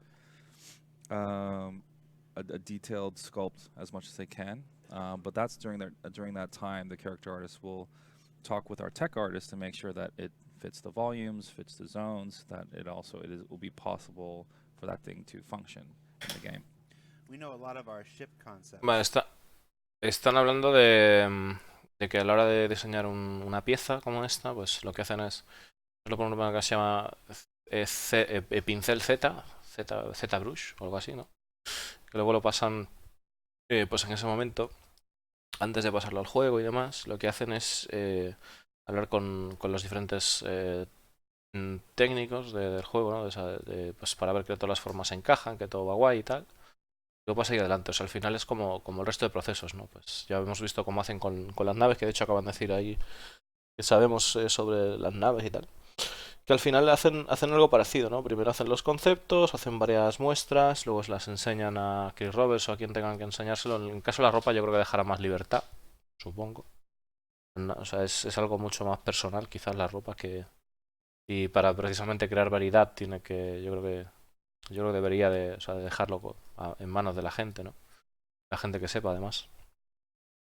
sculpt as much as they can. But that's during that time, the character artist will talk with our tech artist to make sure that it fits the volumes, fits the zones, that it will be possible for that thing to function in the game. We know a lot of our ship concepts. Vale, están hablando de que a la hora de diseñar una pieza como esta, pues lo que hacen es hacerlo por un programa que se llama pincel Z Brush o algo así, ¿no? Que luego lo pasan, pues en ese momento, antes de pasarlo al juego y demás, lo que hacen es hablar con los diferentes técnicos del juego, ¿no? Pues para ver que todas las formas encajan, que todo va guay y tal. Luego pasa ahí adelante, o sea, al final es como el resto de procesos, ¿no? Pues ya hemos visto cómo hacen con las naves, que de hecho acaban de decir ahí que sabemos sobre las naves y tal. Que al final hacen algo parecido, ¿no? Primero hacen los conceptos, hacen varias muestras, luego se las enseñan a Chris Roberts o a quien tengan que enseñárselo. En el caso de la ropa yo creo que dejará más libertad, supongo. O sea, es algo mucho más personal quizás la ropa que... Y para precisamente crear variedad tiene que... Yo creo que debería de dejarlo en manos de la gente, ¿no? La gente que sepa, además.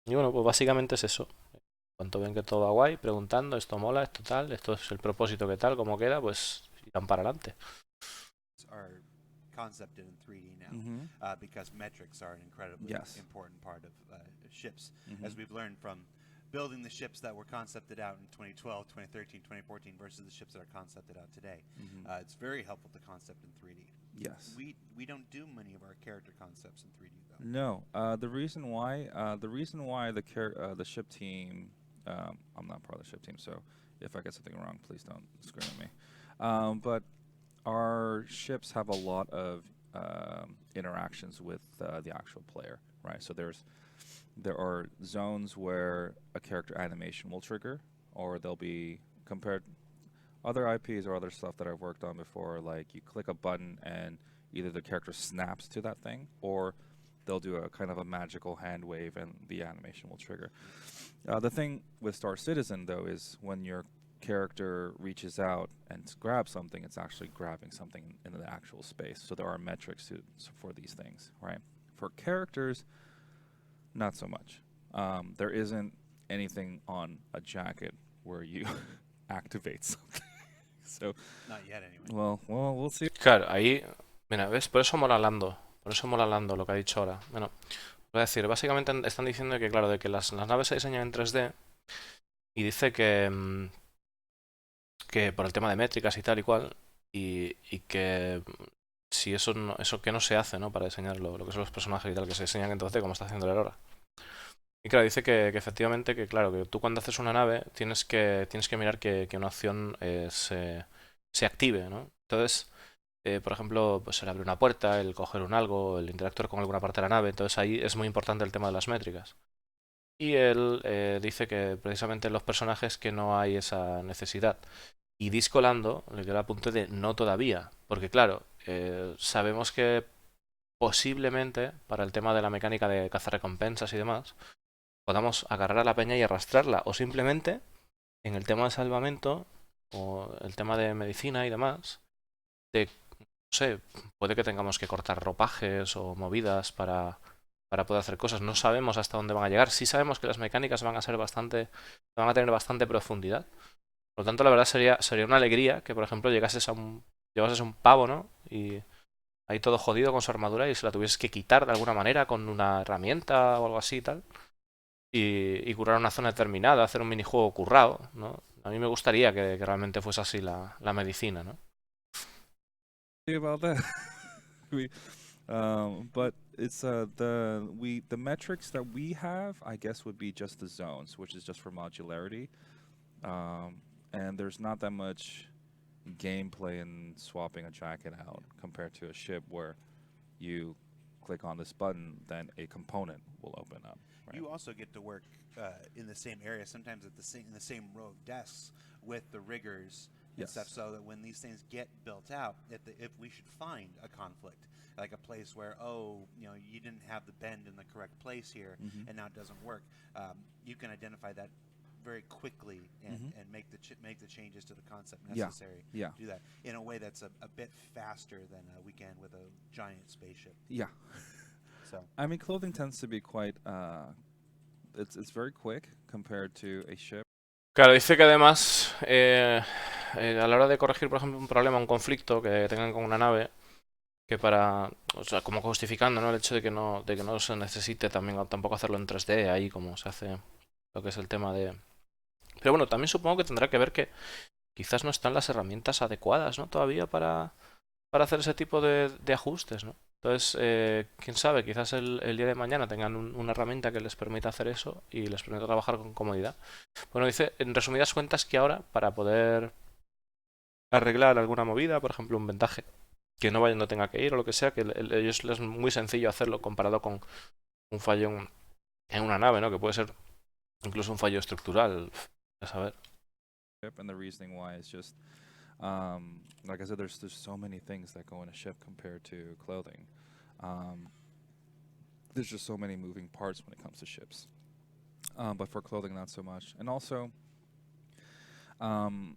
Y bueno, pues básicamente es eso. Cuando ven que todo va guay, preguntando, esto mola, esto tal, esto es el propósito que tal, cómo queda, pues irán para adelante. Are concepted in 3D now because metrics are an incredibly important part of ships. As we've learned from building the ships that were concepted out in 2012, 2013, 2014 versus the ships that are concepted out today. It's very helpful to concept in 3D. Yes. We don't do many of our character concepts in 3D though. No. The reason why the ship team, I'm not part of the ship team, so if I get something wrong, please don't scream at me. But our ships have a lot of interactions with the actual player, right? So there are zones where a character animation will trigger, or they'll be compared. Other IPs or other stuff that I've worked on before, like you click a button and either the character snaps to that thing, or they'll do a kind of a magical hand wave and the animation will trigger. The thing with Star Citizen, though, is when your character reaches out and grabs something, it's actually grabbing something in the actual space. So there are metrics for these things, right? For characters, not so much. There isn't anything on a jacket where you activate something. So, not yet anyway. Well, we'll see. Claro, ahí, mira, ¿ves? Por eso mola Lando lo que ha dicho ahora. Bueno, voy a decir, básicamente están diciendo que, claro, de que las naves se diseñan en 3D y dice que por el tema de métricas y tal y cual, y que si eso que no se hace, ¿no? Para diseñar lo que son los personajes y tal, que se diseñan en 2D como está haciendo él ahora. Y claro, dice que efectivamente que claro, que tú cuando haces una nave tienes que mirar que una opción se active, ¿no? Entonces, por ejemplo, pues el abrir una puerta, el coger un algo, el interactuar con alguna parte de la nave, entonces ahí es muy importante el tema de las métricas. Y él dice que precisamente en los personajes que no hay esa necesidad. Y Disco Lando le dio el apunte de no todavía, porque claro, sabemos que posiblemente para el tema de la mecánica de cazar recompensas y demás, podamos agarrar a la peña y arrastrarla, o simplemente en el tema de salvamento o el tema de medicina y demás, no sé, puede que tengamos que cortar ropajes o movidas para poder hacer cosas. No sabemos hasta dónde van a llegar. Sí sabemos que las mecánicas van a tener bastante profundidad. Por lo tanto, la verdad sería una alegría que, por ejemplo, llevases a un pavo, ¿no? Y ahí todo jodido con su armadura y se la tuvieses que quitar de alguna manera con una herramienta o algo así y tal. Y curar una zona determinada, hacer un minijuego currado, ¿no? A mí me gustaría que realmente fuese así la medicina, ¿no? About that. But it's the metrics that we have, I guess, would be just the zones, which is just for modularity. And there's not that much gameplay in swapping a jacket out compared to a ship where you click on this button, then a component will open up. Right? You also get to work in the same area, sometimes in the same row of desks with the riggers and stuff, so that when these things get built out, if we should find a conflict, like a place where you didn't have the bend in the correct place here, and now it doesn't work, you can identify that very quickly and make the changes to the concept necessary to do that in a way that's a bit faster than we can with a giant spaceship. Yeah. So I mean, clothing tends to be quite it's very quick compared to a ship. Claro, dice que además a la hora de corregir, por ejemplo, un problema, un conflicto que tengan con una nave, que para, o sea, como justificando, ¿no? El hecho de que no se necesite también tampoco hacerlo en 3D ahí como se hace lo que es el tema de... Pero bueno, también supongo que tendrá que ver que quizás no están las herramientas adecuadas, ¿no? Todavía para hacer ese tipo de ajustes, ¿no? Entonces, quién sabe, quizás el día de mañana tengan una herramienta que les permita hacer eso y les permita trabajar con comodidad. Bueno, dice, en resumidas cuentas, que ahora, para poder arreglar alguna movida, por ejemplo, un vendaje que no vaya, no tenga que ir o lo que sea, que ellos les es muy sencillo hacerlo comparado con un fallo en una nave, ¿no? Que puede ser incluso un fallo estructural, a saber. And the reasoning why is just, like I said, there's so many things that go in a ship compared to clothing. There's just so many moving parts when it comes to ships. But for clothing, not so much. And also,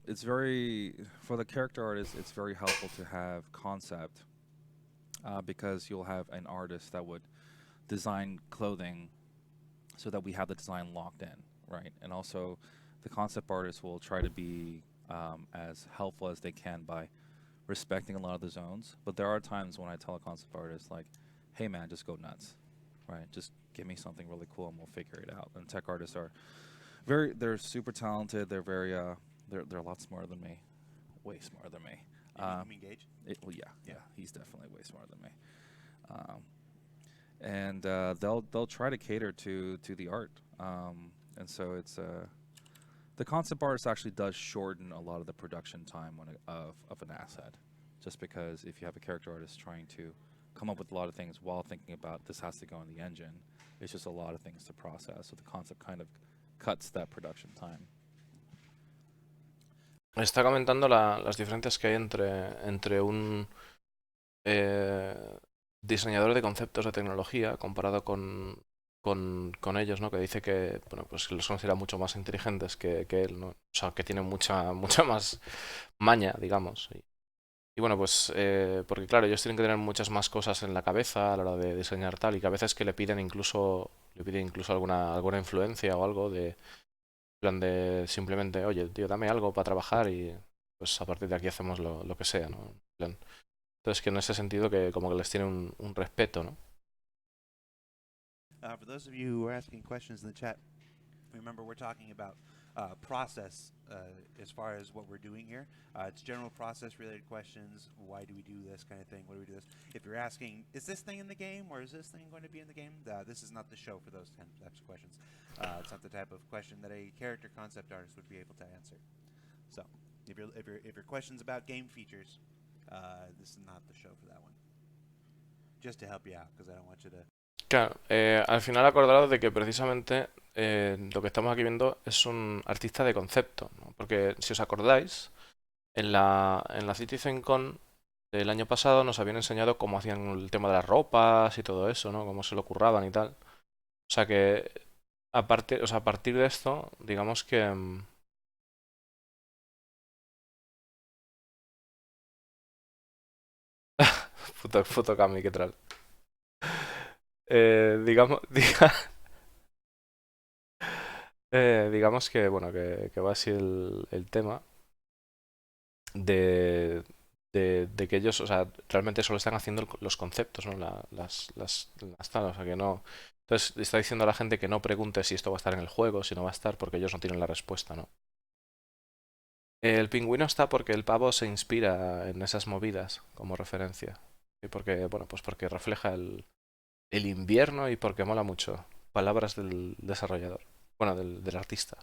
it's very, for the character artist, it's very helpful to have concept, because you'll have an artist that would design clothing so that we have the design locked in, right? And also, the concept artist will try to be as helpful as they can by respecting a lot of the zones. But there are times when I tell a concept artist, like, hey man, just go nuts, right? Just give me something really cool and we'll figure it out. And tech artists are they're super talented. They're very, they're a lot smarter than me, way smarter than me. You mean Gage? Well, yeah, Yeah. he's definitely way smarter than me. And they'll try to cater to the art. And so it's the concept artist actually does shorten a lot of the production time of an asset, just because if you have a character artist trying to come up with a lot of things while thinking about this has to go in the engine, it's just a lot of things to process. So the concept kind of cuts that production time. Está comentando las diferencias que hay entre un diseñador de conceptos de tecnología comparado con ellos, ¿no? Que dice que, bueno, pues que los considera mucho más inteligentes que él, ¿no? O sea, que tienen mucha más maña, digamos. Y bueno, pues porque claro, ellos tienen que tener muchas más cosas en la cabeza a la hora de diseñar tal, y que a veces que le piden incluso alguna influencia o algo de plan de simplemente, oye, tío, dame algo para trabajar y pues a partir de aquí hacemos lo que sea, ¿no? En plan, entonces que en ese sentido que como que les tiene un respeto, ¿no? For those of you who are asking questions in the chat, remember we're talking about process as far as what we're doing here. It's general process related questions. Why do we do this kind of thing? What do we do this? If you're asking, is this thing in the game or is this thing going to be in the game? This is not the show for those types of questions. It's not the type of question that a character concept artist would be able to answer. So, if your question's about game features, this is not the show for that one. Just to help you out, because I don't want you to. Claro, al final acordaros de que precisamente lo que estamos aquí viendo es un artista de concepto, ¿no? Porque si os acordáis, en la CitizenCon del año pasado nos habían enseñado cómo hacían el tema de las ropas y todo eso, ¿no? Cómo se lo curraban y tal. O sea que a partir de esto, digamos que... puto Cami, ¿qué tal? Digamos, digamos que, bueno, que va así el tema de que ellos, o sea, realmente solo están haciendo los conceptos, ¿no? Las tal, o sea, que no... Entonces está diciendo a la gente que no pregunte si esto va a estar en el juego, si no va a estar, porque ellos no tienen la respuesta, ¿no? El pingüino está porque el pavo se inspira en esas movidas como referencia. Y porque, bueno, pues porque refleja el invierno y porque mola mucho. Palabras del desarrollador. Bueno, del artista.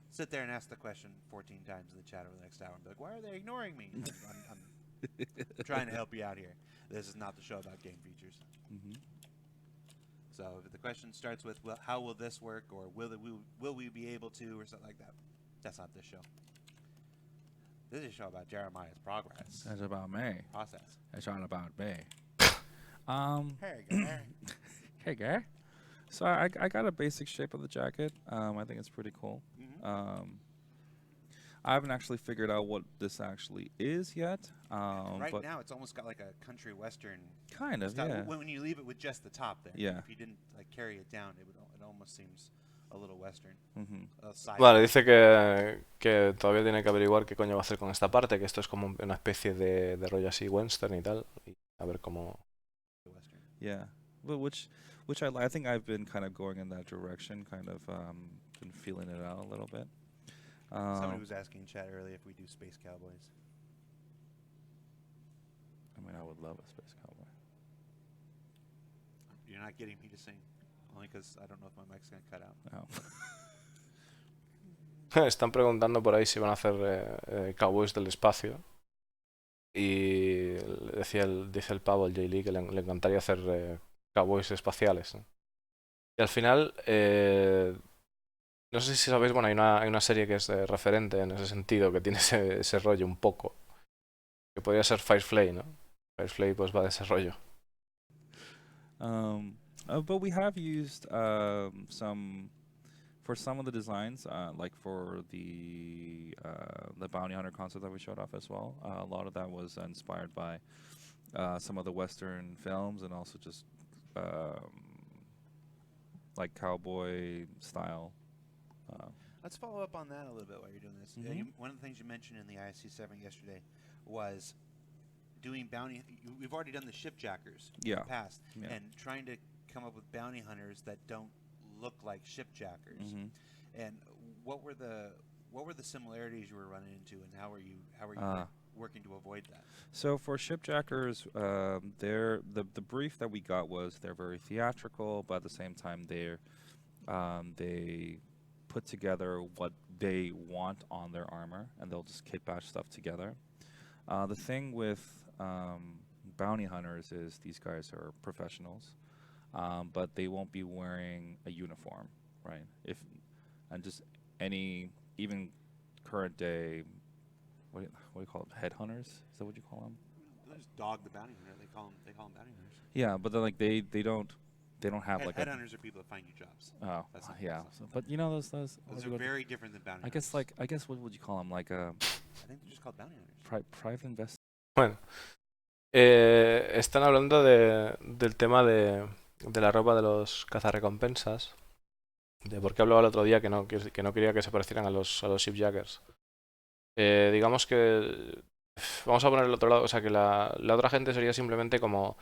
Sit there and ask the question 14 times in the chat over the next hour and be like, why are they ignoring me? I'm trying to help you out here. This is not the show about game features. Mm-hmm. So if the question starts with, well, how will this work, or will we be able to, or something like that, that's not this show. This is a show about Jeremiah's progress. That's about me. Process. That's all about me. Hey, Gary. Hey, guy. So I got a basic shape of the jacket. I think it's pretty cool. Mm-hmm. I haven't actually figured out what this actually is yet. Right but now, it's almost got like a country western kind of, style. yeah. When you leave it with just the top there. Yeah. If you didn't like carry it down, it almost seems a little western. Vale, dice que todavía tiene que averiguar qué coño va a hacer con esta parte, que esto es como una especie de rollo así western y tal, y a ver cómo... Yeah, but which I think I've been kind of going in that direction, kind of been feeling it out a little bit. Somebody was asking in chat earlier if we do Space Cowboys. I mean, I would love a space cowboy. You're not getting me to sing, only because I don't know if my mic's going to cut out. No. Están preguntando por ahí si van a hacer Cowboys del espacio. Y dice el pavo, el Jay Lee, que le encantaría hacer Cowboys espaciales, ¿no? Y al final, no sé si sabéis, bueno, hay una serie que es referente en ese sentido, que tiene ese rollo un poco. Que podría ser Firefly, ¿no? Firefly pues va de ese rollo. But we have used for some of the designs, like for the bounty hunter concept that we showed off as well. A lot of that was inspired by some of the Western films and also just like cowboy style. Let's follow up on that a little bit while you're doing this. One of the things you mentioned in the ISC7 yesterday was doing bounty. We've already done the shipjackers in the past, and trying to come up with bounty hunters that don't look like shipjackers. And what were the similarities you were running into, and how are you working to avoid that? So for shipjackers, the brief that we got was they're very theatrical, but at the same time they put together what they want on their armor, and they'll just kit bash stuff together. The thing with bounty hunters is these guys are professionals, but they won't be wearing a uniform, right? And just any, even current day, what do you call them? Headhunters? Is that what you call them? They just dog the bounty hunter. They call them bounty hunters. Yeah, but then like they don't have like headhunters are people that find you jobs. Oh, yeah. So, but you know those are very different than bounty hunters. I guess what would you call them? Like I think they're just called bounty hunters. Private investors. Bueno, están hablando del tema de la ropa de los cazarrecompensas, de por qué hablaba el otro día que no quería que se parecieran a los shipjackers. Digamos que vamos a poner el otro lado, o sea que la otra gente sería simplemente como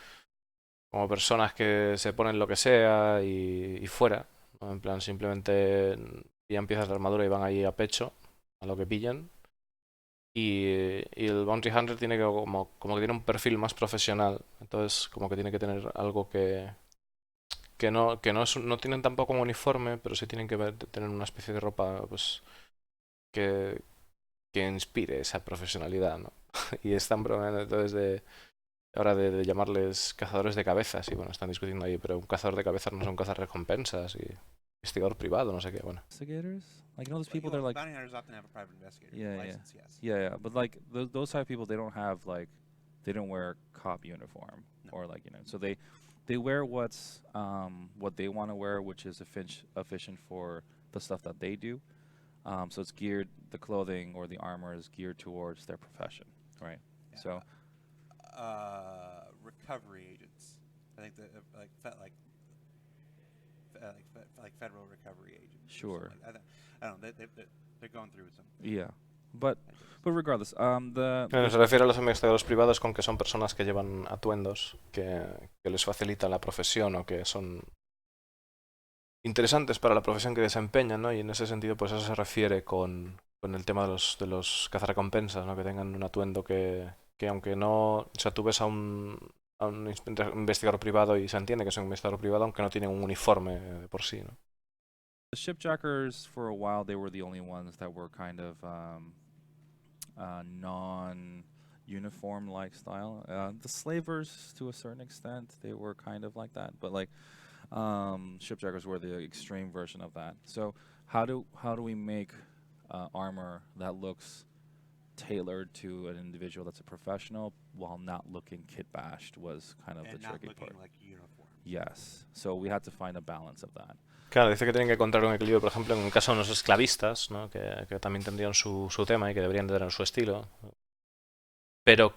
personas que se ponen lo que sea y fuera, ¿no? En plan simplemente pillan piezas de armadura y van ahí a pecho a lo que pillan. Y el Bounty Hunter tiene como que tiene un perfil más profesional, entonces como que tiene que tener algo que no tienen tampoco como uniforme, pero sí tienen que tener una especie de ropa pues que inspire esa profesionalidad, ¿no? Y están bromeando entonces ahora de llamarles cazadores de cabezas, y bueno, están discutiendo ahí, pero un cazador de cabezas no son cazarrecompensas y investigador privado, no sé qué, bueno. Investigators? Like, you know those people, they're like... Bounty hunters often have a private investigator license, yes. Yeah, but like, those type of people, they don't have, like, they don't wear cop uniform. No. Or, like, you know, so they wear what they want to wear, which is efficient for the stuff that they do. So it's geared, the clothing or the armor is geared towards their profession, right? Yeah. So... recovery agents. I think that like federal recovery agents. Sure. I don't know. They're going through some. Yeah, but regardless, se refiere a los investigadores privados con que son personas que llevan atuendos que les facilitan la profesión o que son interesantes para la profesión que desempeñan, ¿no? Y en ese sentido, pues eso se refiere con el tema de los cazarrecompensas, ¿no? Que tengan un atuendo que aunque no, o sea, tú ves a un investigador privado y se entiende que es un investigador privado, aunque no tiene un uniforme de por sí, ¿no? The shipjackers, for a while, they were the only ones that were kind of non-uniform-like style. The slavers, to a certain extent, they were kind of like that, but like shipjackers were the extreme version of that. So how do we make armor that looks tailored to an individual that's a professional while not looking kit bashed was kind of the tricky part. Like uniform. Yes. So we had to find a balance of that. Claro, dice que tienen que encontrar un equilibrio, por ejemplo, en el caso de los esclavistas, ¿no? que también tendrían su tema y que deberían tener su estilo, pero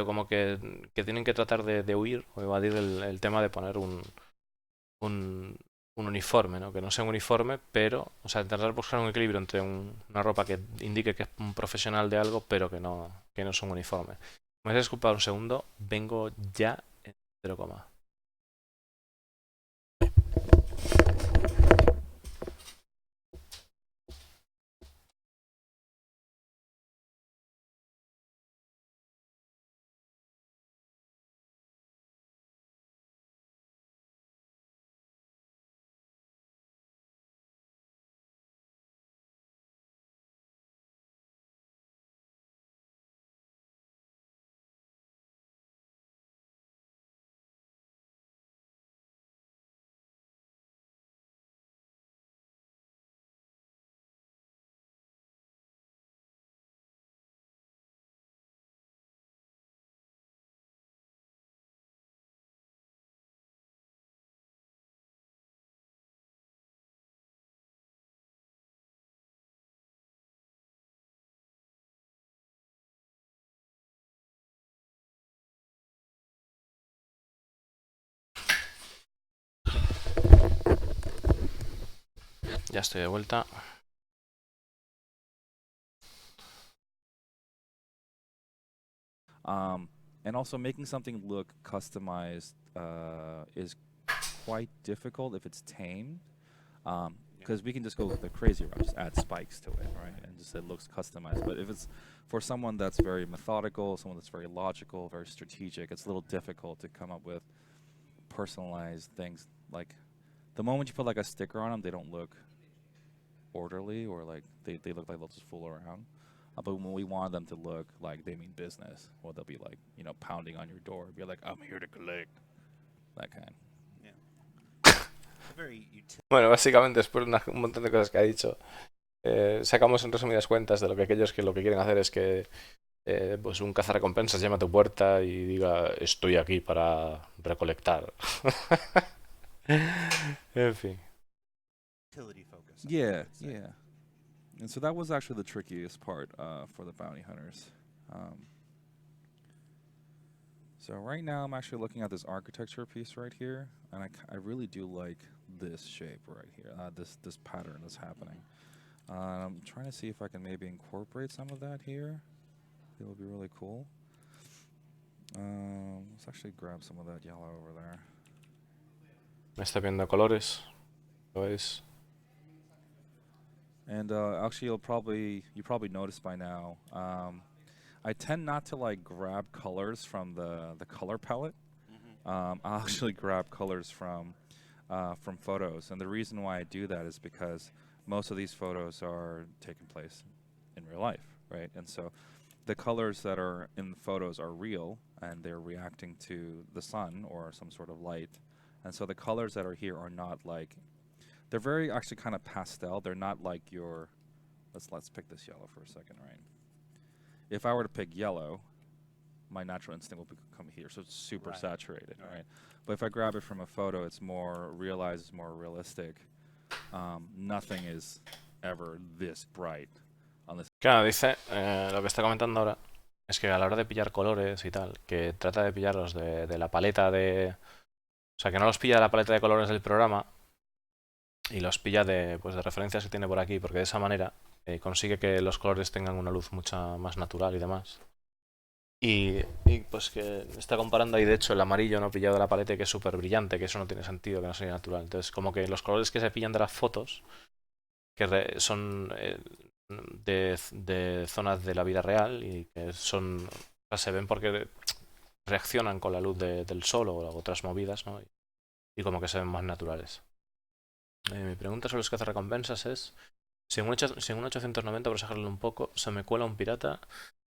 como que tienen que tratar de huir o evadir el tema de poner un un uniforme, ¿no? Que no sea un uniforme, pero, o sea, intentar buscar un equilibrio entre una ropa que indique que es un profesional de algo, pero que no es un uniforme. Me vais a disculpar un segundo, vengo ya en 0, ya estoy de vuelta. And also making something look customized is quite difficult if it's tame. Because we can just go the crazy route, just add spikes to it, right? And just it looks customized. But if it's for someone that's very methodical, someone that's very logical, very strategic, it's a little difficult to come up with personalized things. Like the moment you put like a sticker on them, they don't look orderly or like they look like they'll just fool around. But when we want them to look like they mean business, well, they'll be like, you know, pounding on your door, be like, I'm here to collect, that kind. Bueno, básicamente después de un montón de cosas que ha dicho, sacamos en resumidas cuentas de lo que aquellos que lo que quieren hacer es que pues un cazarrecompensas llame a tu puerta y diga estoy aquí para recolectar. En fin. Yeah, yeah. And so that was actually the trickiest part for the bounty hunters. So right now I'm actually looking at this architecture piece right here, and I really do like this shape right here, this pattern that's happening. I'm trying to see if I can maybe incorporate some of that here. It would be really cool. Let's actually grab some of that yellow over there. Me está viendo colores. ¿Lo veis? And actually, you probably noticed by now. I tend not to like grab colors from the color palette. I'll actually grab colors from photos, and the reason why I do that is because most of these photos are taking place in real life, right? And so the colors that are in the photos are real, and they're reacting to the sun or some sort of light. And so the colors that are here are not like, they're very actually kind of pastel. They're not like your, let's pick this yellow for a second, right? If I were to pick yellow, my natural instinct will come here, so it's super saturated, right? But if I grab it from a photo, it's more realized, it's more realistic. Nothing is ever this bright. Claro, dice, lo que está comentando ahora es que a la hora de pillar colores y tal, que trata de pillarlos de la paleta de... O sea, que no los pilla de la paleta de colores del programa y los pilla pues, de referencias que tiene por aquí, porque de esa manera consigue que los colores tengan una luz mucho más natural y demás. Y pues que está comparando ahí, de hecho, el amarillo no pillado de la paleta, que es súper brillante, que eso no tiene sentido, que no sería natural. Entonces, como que los colores que se pillan de las fotos, que son de zonas de la vida real y que son, o sea, se ven porque reaccionan con la luz del sol o otras movidas, ¿no? Y como que se ven más naturales. Mi pregunta sobre los cazarrecompensas es: si en un 890, por exagerarlo un poco, se me cuela un pirata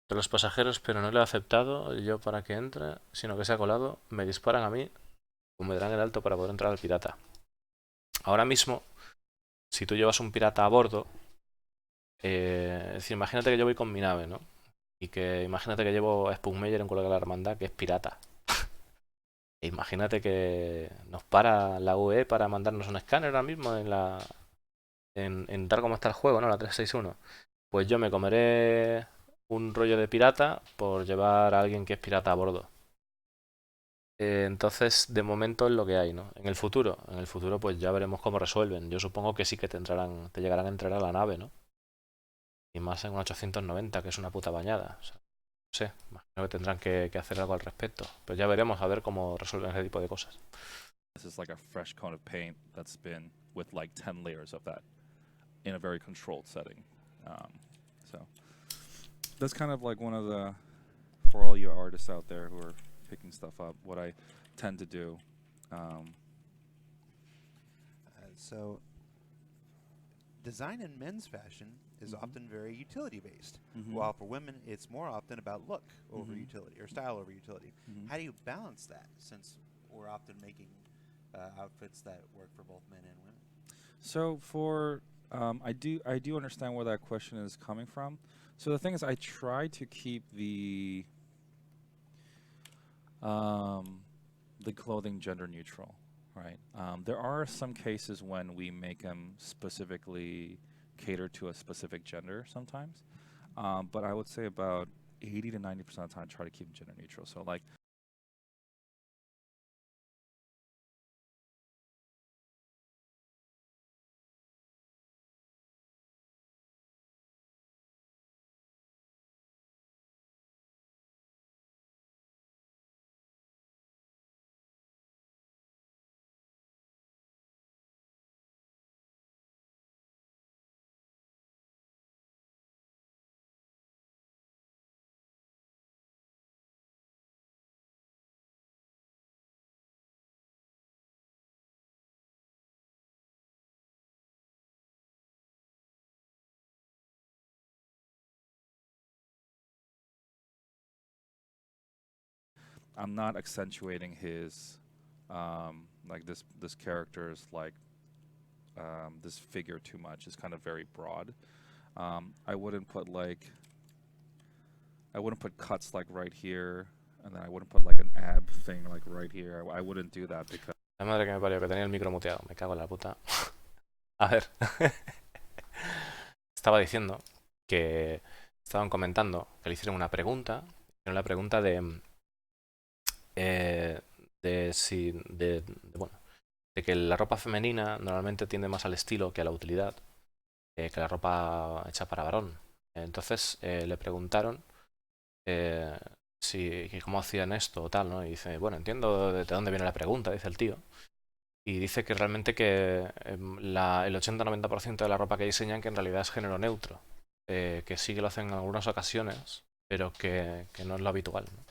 de los pasajeros, pero no le he aceptado yo para que entre, sino que se ha colado, me disparan a mí o me darán el alto para poder entrar al pirata. Ahora mismo, si tú llevas un pirata a bordo, es decir, imagínate que yo voy con mi nave, ¿no? Y que imagínate que llevo a Spugmeyer en colega de la hermandad, que es pirata. E imagínate que nos para la UE para mandarnos un escáner ahora mismo en tal como está el juego, ¿no? La 361. Pues yo me comeré un rollo de pirata por llevar a alguien que es pirata a bordo. Entonces, de momento es lo que hay, ¿no? En el futuro pues ya veremos cómo resuelven. Yo supongo que sí que te llegarán a entrar a la nave, ¿no? Y más en un 890, que es una puta bañada. O sea, no sé, imagino que tendrán que hacer algo al respecto. Pero ya veremos a ver cómo resuelven ese tipo de cosas. This is like a fresh coat of paint that's been with like 10 layers of that in a very controlled setting. So that's kind of like one of the, for all you artists out there who are picking stuff up, what I tend to do. So design in men's fashion is Mhm. often very utility based, Mhm. while for women it's more often about look over Mhm. utility or style over utility. Mhm. How do you balance that since we're often making outfits that work for both men and women? So for I do understand where that question is coming from. So the thing is, I try to keep um, the clothing gender neutral, right? There are some cases when we make them specifically cater to a specific gender sometimes, but I would say about 80 to 90% of the time, I try to keep them gender neutral. So like I'm not accentuating his like this character's like this figure too much. It's kind of very broad. I wouldn't put like I wouldn't put cuts like right here, and then I wouldn't put like an ab thing like right here. I wouldn't do that because La madre que me parió, que tenía el micro muteado. Me cago en la puta. A ver. Estaba diciendo que estaban comentando que le hicieron una pregunta. Hicieron la pregunta de si. Bueno, de que la ropa femenina normalmente tiende más al estilo que a la utilidad, que la ropa hecha para varón. Entonces le preguntaron eh, si que cómo hacían esto o tal, ¿no? Y dice, bueno, entiendo de dónde viene la pregunta, dice el tío. Y dice que realmente que el 80-90% de la ropa que diseñan que en realidad es género neutro. Que sí que lo hacen en algunas ocasiones, pero que no es lo habitual, ¿no?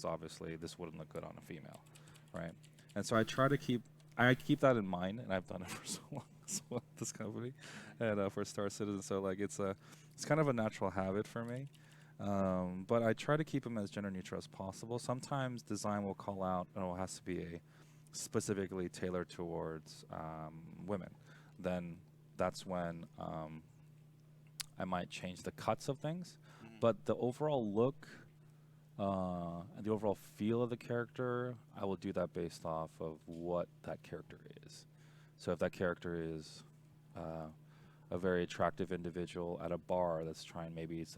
obviously this wouldn't look good on a female, right? And so I keep that in mind, and I've done it for so long with this company, and for Star Citizen. So like it's kind of a natural habit for me. But I try to keep them as gender neutral as possible. Sometimes design will call out, oh, it has to be a specifically tailored towards women. Then that's when I might change the cuts of things. Mm-hmm. But the overall look and the overall feel of the character, I will do that based off of what that character is. So if that character is a very attractive individual at a bar that's trying, maybe it's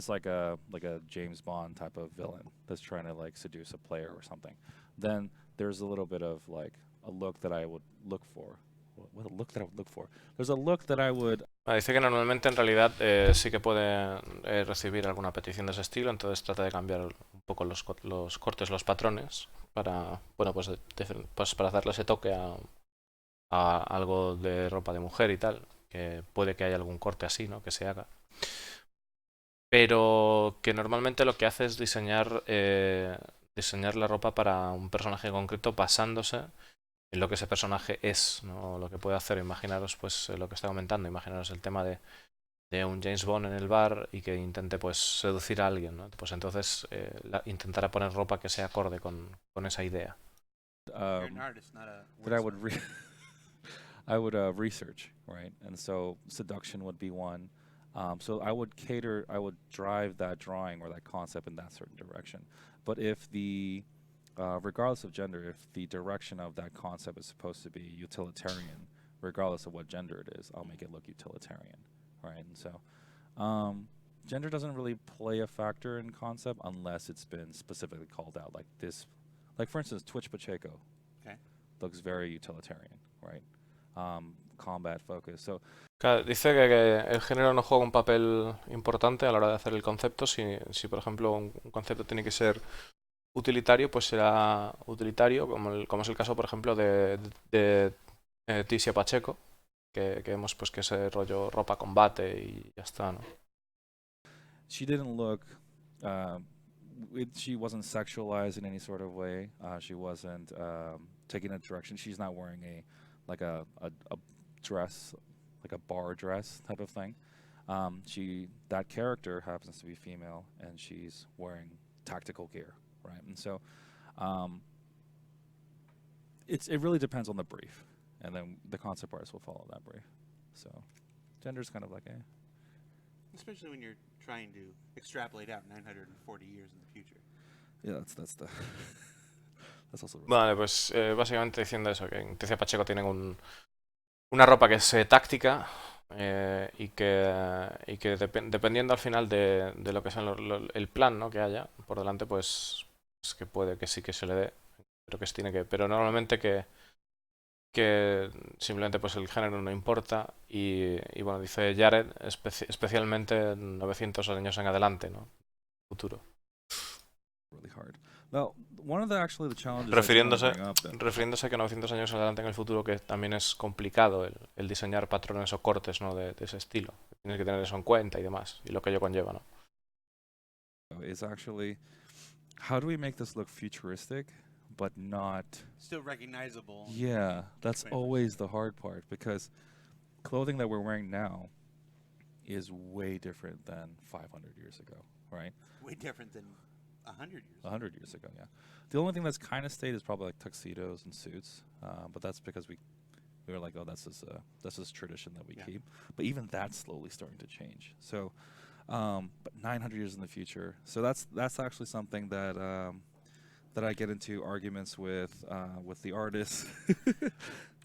like a James Bond type of villain that's trying to like seduce a player or something, then there's a little bit of like a look that I would look for. What a look that I would look for. There's a look that I would. Dice que normalmente en realidad sí que puede recibir alguna petición de ese estilo, entonces trata de cambiar un poco los cortes, los patrones, para, bueno, pues para darle ese toque a algo de ropa de mujer y tal, que puede que haya algún corte así, ¿no? Que se haga. Pero que normalmente lo que hace es diseñar la ropa para un personaje concreto basándose en lo que ese personaje es, ¿no? Lo que puede hacer. Imaginaros pues lo que está comentando, imaginaros el tema de un James Bond en el bar y que intente pues seducir a alguien, ¿no? Pues entonces intentará poner ropa que sea acorde con esa idea. You're an artist, not a That I would I would research, right? And so seduction would be one. So I would drive that drawing or that concept in that certain direction. But if regardless of gender, if the direction of that concept is supposed to be utilitarian, regardless of what gender it is, I'll make it look utilitarian, right? And so Gender doesn't really play a factor in concept unless it's been specifically called out. Like this, like for instance, Twitch Pacheco. Okay. Looks very utilitarian, right? Combat focus. So Claro, dice que el género no juega un papel importante a la hora de hacer el concepto. Si por ejemplo, un concepto tiene que ser utilitario, pues será utilitario, como es el caso, por ejemplo, de Tisia Pacheco, que vemos pues que ese rollo ropa combate y ya está, ¿no? she didn't look. She wasn't sexualized in any sort of way. She wasn't taking a direction. She's not wearing a dress, like a bar dress type of thing. That character happens to be female, and she's wearing tactical gear, right? And so, it really depends on the brief, and then the concept artist will follow that brief. So, gender's kind of like a. Especially when you're trying to extrapolate out 940 years in the future. Yeah, that's the. That's also. Vale, pues básicamente diciendo eso, que en Tisia Pacheco tienen una ropa que es táctica y que dependiendo al final de lo que sea el plan, ¿no?, que haya por delante, pues es que puede que sí que se le dé, pero que se tiene que, pero normalmente que simplemente pues el género no importa y bueno, dice Jared, especialmente 900 años en adelante, ¿no?, futuro. Really hard. Now, one of the challenges refiriéndose a que 900 años adelante en el futuro, que también es complicado el diseñar patrones o cortes, ¿no?, de ese estilo. Tienes que tener eso en cuenta y demás, y lo que ello conlleva, ¿no? Is actually, how do we make this look futuristic, but not Still recognizable. Yeah, that's always the hard part, because clothing that we're wearing now is way different than 500 years ago, right? Way different than 100 years. 100 years ago, yeah. The only thing that's kind of stayed is probably like tuxedos and suits, but that's because we were like, oh, that's this tradition that we keep. But even that's slowly starting to change. So, but 900 years in the future. So that's actually something that that I get into arguments with the artists.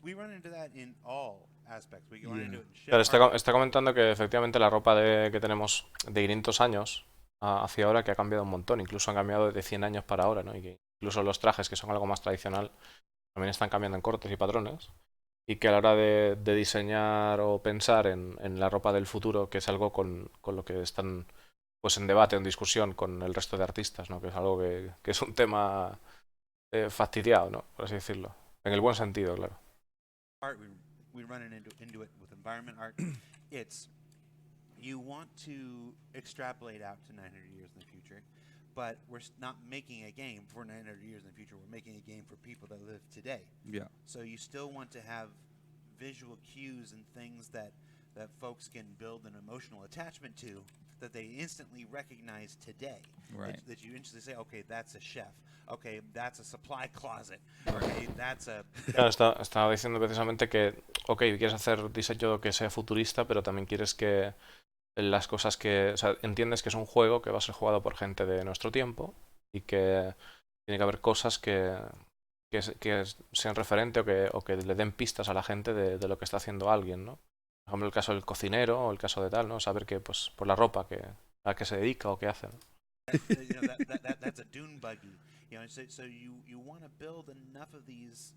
We run into that in all aspects. We run into it in shit Claro, art. está comentando que efectivamente la ropa que tenemos de 500 años hacia ahora, que ha cambiado un montón, incluso han cambiado de 100 años para ahora, ¿no? Y que incluso los trajes, que son algo más tradicional, también están cambiando en cortes y patrones, y que a la hora de diseñar o pensar en la ropa del futuro, que es algo con lo que están pues en debate, en discusión con el resto de artistas, ¿no?, que es algo que es un tema fastidiado, ¿no?, por así decirlo, en el buen sentido, claro. Art, we run into it with environment art. It's you want to extrapolate out to 900 years in the future, but we're not making a game for 900 years in the future. We're making a game for people that live today. Yeah. So you still want to have visual cues and things that folks can build an emotional attachment to, that they instantly recognize today. Right. That you instantly say, okay, that's a chef. Okay, that's a supply closet. Okay, that's a... Claro, estaba diciendo precisamente que, ok, quieres hacer diseño que sea futurista, pero también quieres que las cosas o sea, entiendes que es un juego que va a ser jugado por gente de nuestro tiempo y que tiene que haber cosas que sean referente o que le den pistas a la gente de lo que está haciendo alguien, ¿no? Por ejemplo, el caso del cocinero o el caso de tal, ¿no? Saber que, pues, por la ropa a qué se dedica o qué hace, ¿no? That's a dune buggy. So you want to build enough of these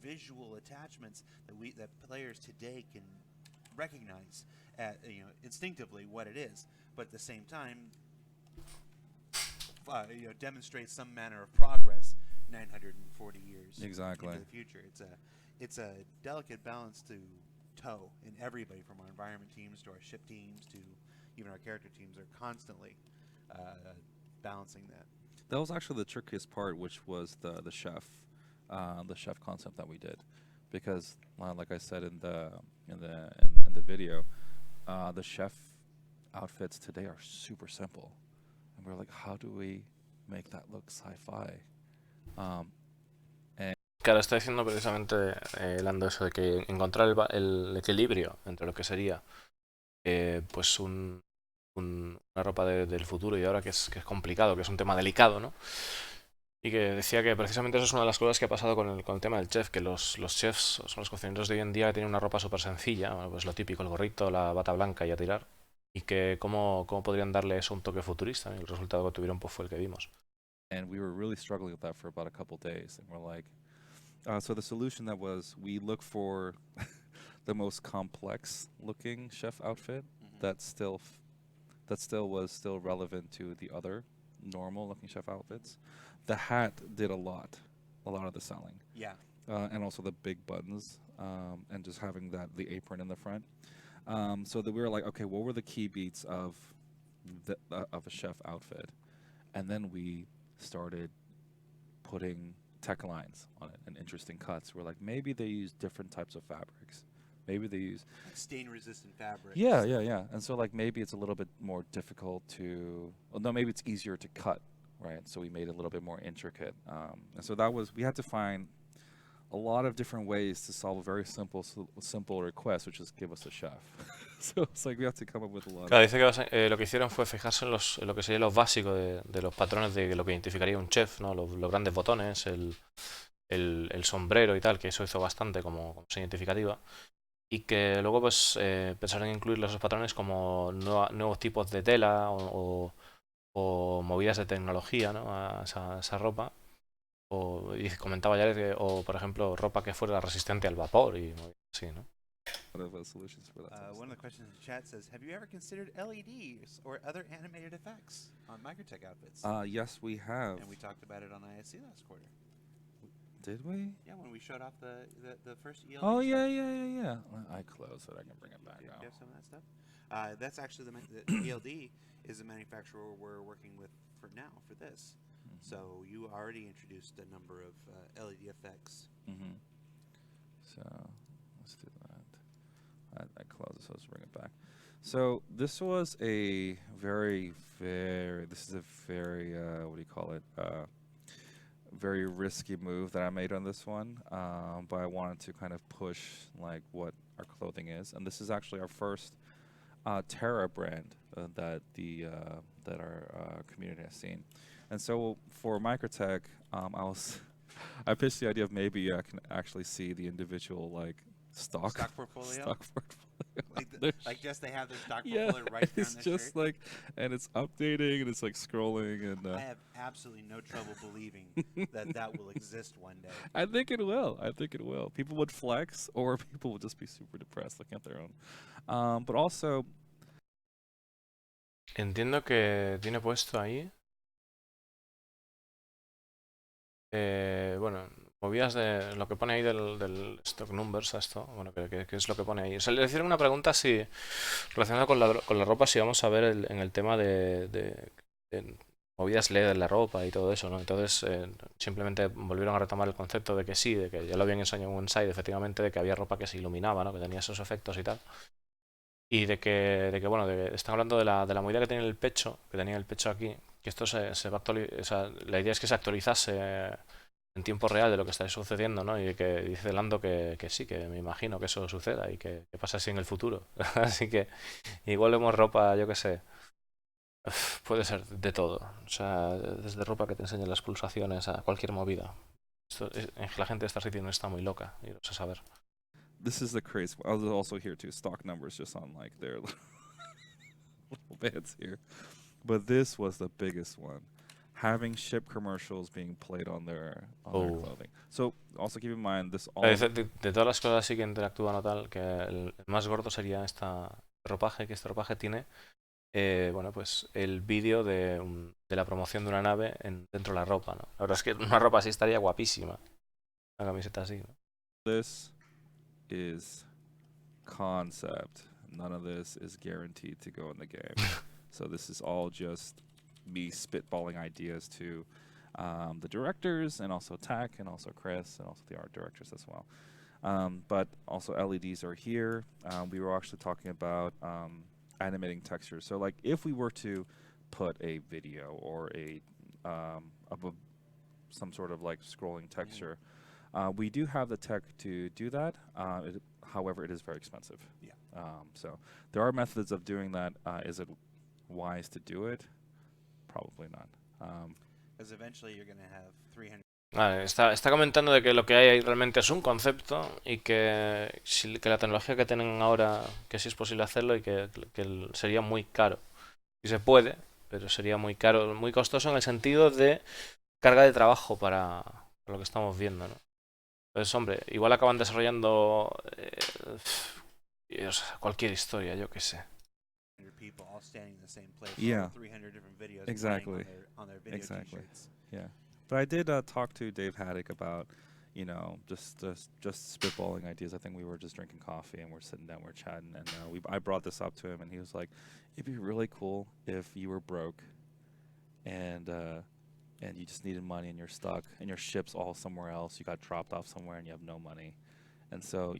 visual attachments that players today can recognize instinctively what it is, but at the same time demonstrate some manner of progress 940 years Exactly. into the future. It's a delicate balance to toe, and everybody from our environment teams to our ship teams to even our character teams are constantly balancing that. That was actually the trickiest part, which was the chef concept that we did, because like I said in the video, the chef outfits today are super simple, and we're like, how do we make that look sci-fi? Claro, está diciendo precisamente Lando eso de que encontrar el equilibrio entre lo que sería pues una ropa del futuro y de ahora, que es complicado, que es un tema delicado, ¿no? Y que decía que precisamente eso es una de las cosas que ha pasado con el tema del chef, que los chefs, son los cocineros de hoy en día, que tienen una ropa súper sencilla, bueno, pues lo típico, el gorrito, la bata blanca y a tirar. y que cómo podrían darle eso un toque futurista, ¿no? Y el resultado que tuvieron pues fue el que vimos. And we were really struggling with that for about a couple days, and we're like, so the solution that was we look for the most complex looking chef outfit that still was still relevant to the other normal looking chef outfits. The hat did a lot of the selling. Yeah. And also the big buttons, and just having the apron in the front. So that we were like, okay, what were the key beats of a chef outfit? And then we started putting tech lines on it and interesting cuts. We're like, maybe they use different types of fabrics. Maybe they use Like stain-resistant fabrics. yeah. And so like maybe it's a little bit more difficult to. Well, no, maybe it's easier to cut, right? So we made it a little bit more intricate. And so we had to find a lot of different ways to solve a very simple request, which is give us a chef. So it's like we have to come up with a lot. Claro, dice que lo que hicieron fue fijarse en lo que sería lo básico de los patrones de lo que identificaría un chef, ¿no? Los grandes botones, el sombrero y tal, que eso hizo bastante como seña identificativa. Y que luego pues pensaron en incluir esos patrones como nuevos tipos de tela o movidas de tecnología, ¿no? A esa ropa. Y comentaba ya o por ejemplo ropa que fuera resistente al vapor y así, ¿no? Solutions for that. One of the questions in the chat says, have you ever considered LEDs or other animated effects on Microtech outfits? Yes, we have. And we talked about it on ISC last quarter. Did we? Yeah, when we showed off the first ELD Oh, stuff. yeah. I closed it. I can bring it back Do now. you have some of that stuff? That's actually the ELD is the manufacturer we're working with for now for this. So you already introduced a number of LED effects. So let's do that. I close it, so let's bring it back. So this was a very, this is a very, what do you call it? Very risky move that I made on this one, but I wanted to kind of push like what our clothing is, and this is actually our first Terra brand that our community has seen. And so for Microtech, I pitched the idea of maybe I can actually see the individual like stock portfolio. Like just they have their stock Yeah, portfolio right there it's on the just shirt. like, and it's updating and it's like scrolling and. I have absolutely no trouble believing that will exist one day. I think it will. People would flex, or people would just be super depressed looking at their own. But also. Entiendo que tiene puesto ahí. Bueno, movidas de lo que pone ahí del stock numbers a esto. Bueno, que es lo que pone ahí. O sea, le hicieron una pregunta si relacionada con la ropa, si vamos a ver en el tema de movidas LED en la ropa y todo eso, ¿no? Entonces simplemente volvieron a retomar el concepto de que sí, de que ya lo habían enseñado en un site, efectivamente, de que había ropa que se iluminaba, ¿no? Que tenía esos efectos y tal. Y de que bueno, están hablando de la movida que tenía el pecho, que tenía el pecho aquí, que esto se va a actualizar, o sea, la idea es que se actualizase en tiempo real de lo que está sucediendo, ¿no? Y que dice Lando que sí, que me imagino que eso suceda y que pasa así en el futuro. Así que igual vemos ropa, yo qué sé, puede ser de todo. O sea, desde ropa que te enseña las pulsaciones a cualquier movida. La gente de esta sitio no está muy loca, y lo sé saber. This is the crazy. I was also here too. Stock numbers just on like their little bands here, but this was the biggest one. Having ship commercials being played on their clothing. So also keep in mind this all. De todas las cosas así que interactúan o tal, que el más gordo sería este ropaje, que este ropaje tiene, bueno, pues el vídeo de la promoción de una nave dentro de la ropa, ¿no? La verdad es que una ropa así estaría guapísima. Una camiseta así, ¿no? This is concept. None of this is guaranteed to go in the game. So this is all just me spitballing ideas to the directors and also Tech and also Chris and also the art directors as well. But also LEDs are here. We were actually talking about animating textures. So like if we were to put a video or some sort of like scrolling texture, we do have the tech to do that. However, it is very expensive. Yeah. So there are methods of doing that. Is it wise to do it? Probably not. Because eventually you're going to have 300 Vale, está comentando de que lo que hay ahí realmente es un concepto y que, que la tecnología que tienen ahora, que sí es posible hacerlo y que sería muy caro. Y se puede, pero sería muy caro, muy costoso en el sentido de carga de trabajo para lo que estamos viendo, ¿no? Pues hombre, igual acaban desarrollando o sea, cualquier historia, yo qué sé. People all standing in the same place, Yeah, 300 different videos playing exactly, on their video exactly. t-shirts. Yeah, but I did talk to Dave Haddock about, just spitballing ideas. I think we were just drinking coffee and we're sitting down, we're chatting, and I brought this up to him, and he was like, "It'd be really cool if you were broke and and you just needed money and you're stuck and your ship's all somewhere else. You got dropped off somewhere and you have no money, and so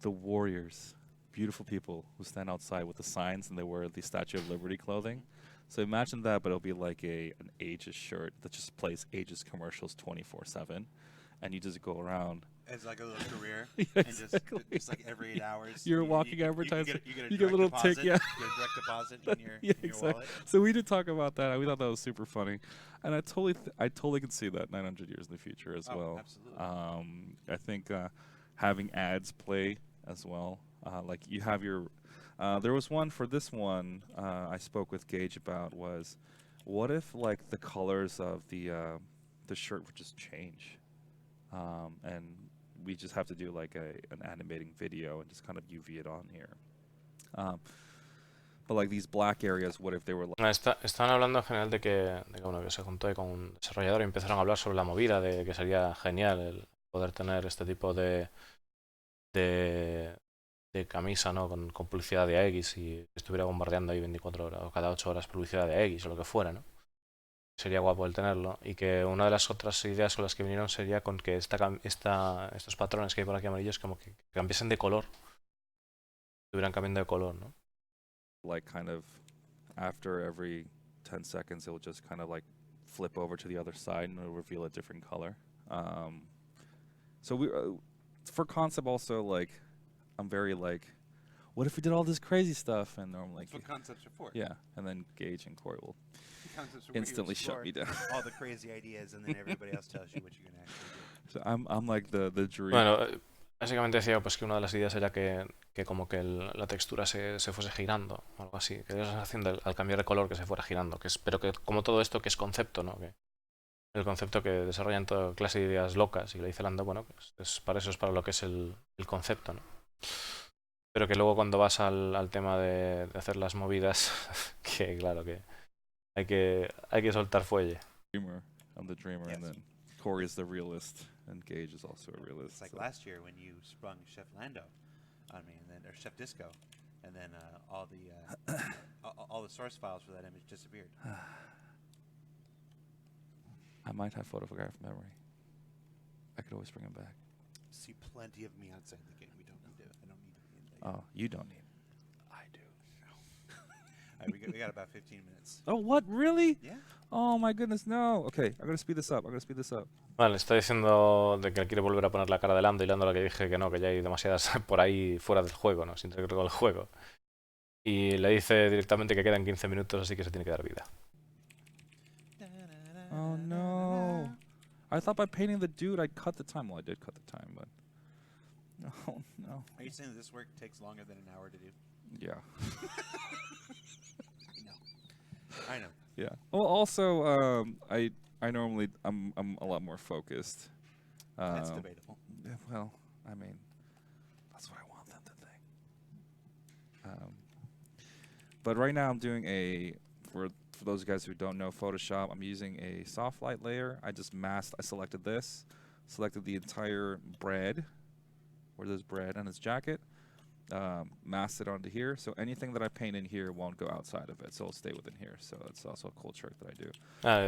the warriors, beautiful people who stand outside with the signs and they wear the Statue of Liberty clothing. So imagine that, but it'll be like an Aegis shirt that just plays Aegis commercials 24/7, and you just go around. As like a little career, Yeah, and exactly. just like every 8 hours, You're walking advertising. you get a You get a direct little deposit, tick, yeah. you get a direct deposit Yeah, in your exactly. wallet. So we did talk about that. We thought that was super funny, and I totally could see that 900 years in the future as Oh, well. absolutely. I think having ads play as well. Like you have your, there was one for this one I spoke with Gage about was, what if like the colors of the shirt would just change, and we just have to do like an animating video and just kind of UV it on here. But like these black areas, what if they were like... Estaban hablando en general bueno, que se juntó ahí con un desarrollador y empezaron a hablar sobre la movida, de que sería genial el poder tener este tipo de, de camisa, ¿no? Con publicidad de X y estuviera bombardeando ahí 24 horas o cada 8 horas publicidad de X o lo que fuera, ¿no? Sería guapo el tenerlo. Y que una de las otras ideas con las que vinieron sería con que estos patrones que hay por aquí amarillos como que cambiasen de color. Estuvieran cambiando de color, ¿no? Like kind of after every 10 seconds, it'll just kind of like flip over to the other side and it'll reveal a different color. So we, for concept also, like, I'm very like, what if we did all this crazy stuff? And I'm like, That's what concepts are for. yeah. And then Gage and Corey will Concepts are where you instantly shut explore me down. all the crazy ideas, and then everybody else tells you what you're gonna actually do. So I'm like the dream. Bueno, básicamente decía pues que una de las ideas era que como que la textura se fuese girando o algo así, que la sensación al cambiar de color que se fuera girando, pero que como todo esto que es concepto, ¿no? Que el concepto que desarrollan toda clase de ideas locas y le dice Lando, bueno, pues para eso es para lo que es el concepto, ¿no? Pero que luego cuando vas al tema de hacer las movidas, que claro que hay que soltar fuelle. I'm the dreamer, Yes. and then Corey is the realist, and Gage is also a realist. It's like so. last year when you sprung Chef Lando on me, and then or Chef Disco, and then all the source files for that image disappeared. I might have photograph memory. I could always bring him back. See plenty of me outside the game. We don't need to. I don't need to be in the game. Oh, you don't need. I do. All right, we got about 15 minutes. Oh, what? Really? Yeah. Oh my goodness, no. Okay, I'm gonna speed this up. Vale, está diciendo de que quiere volver a poner la cara de Lando y Lando lo que dije que no, que ya hay demasiadas por ahí fuera del juego, ¿no? Sin tener que el juego. Y le dice directamente que quedan 15 minutos, así que se tiene que dar vida. Oh no. I thought by painting the dude I cut the time. Well, I did cut the time, but... Oh no. Are you saying this work takes longer than an hour to do? Yeah. No. I know. Yeah. Well, also, I normally I'm a lot more focused. That's debatable. Yeah, well, I mean, that's what I want them to think. But right now I'm doing for those guys who don't know Photoshop, I'm using a soft light layer. I selected this, selected the entire bread, where there's bread and its jacket, masked it onto here. So anything that I paint in here won't go outside of it, so it'll stay within here. So it's also a cool trick that I do.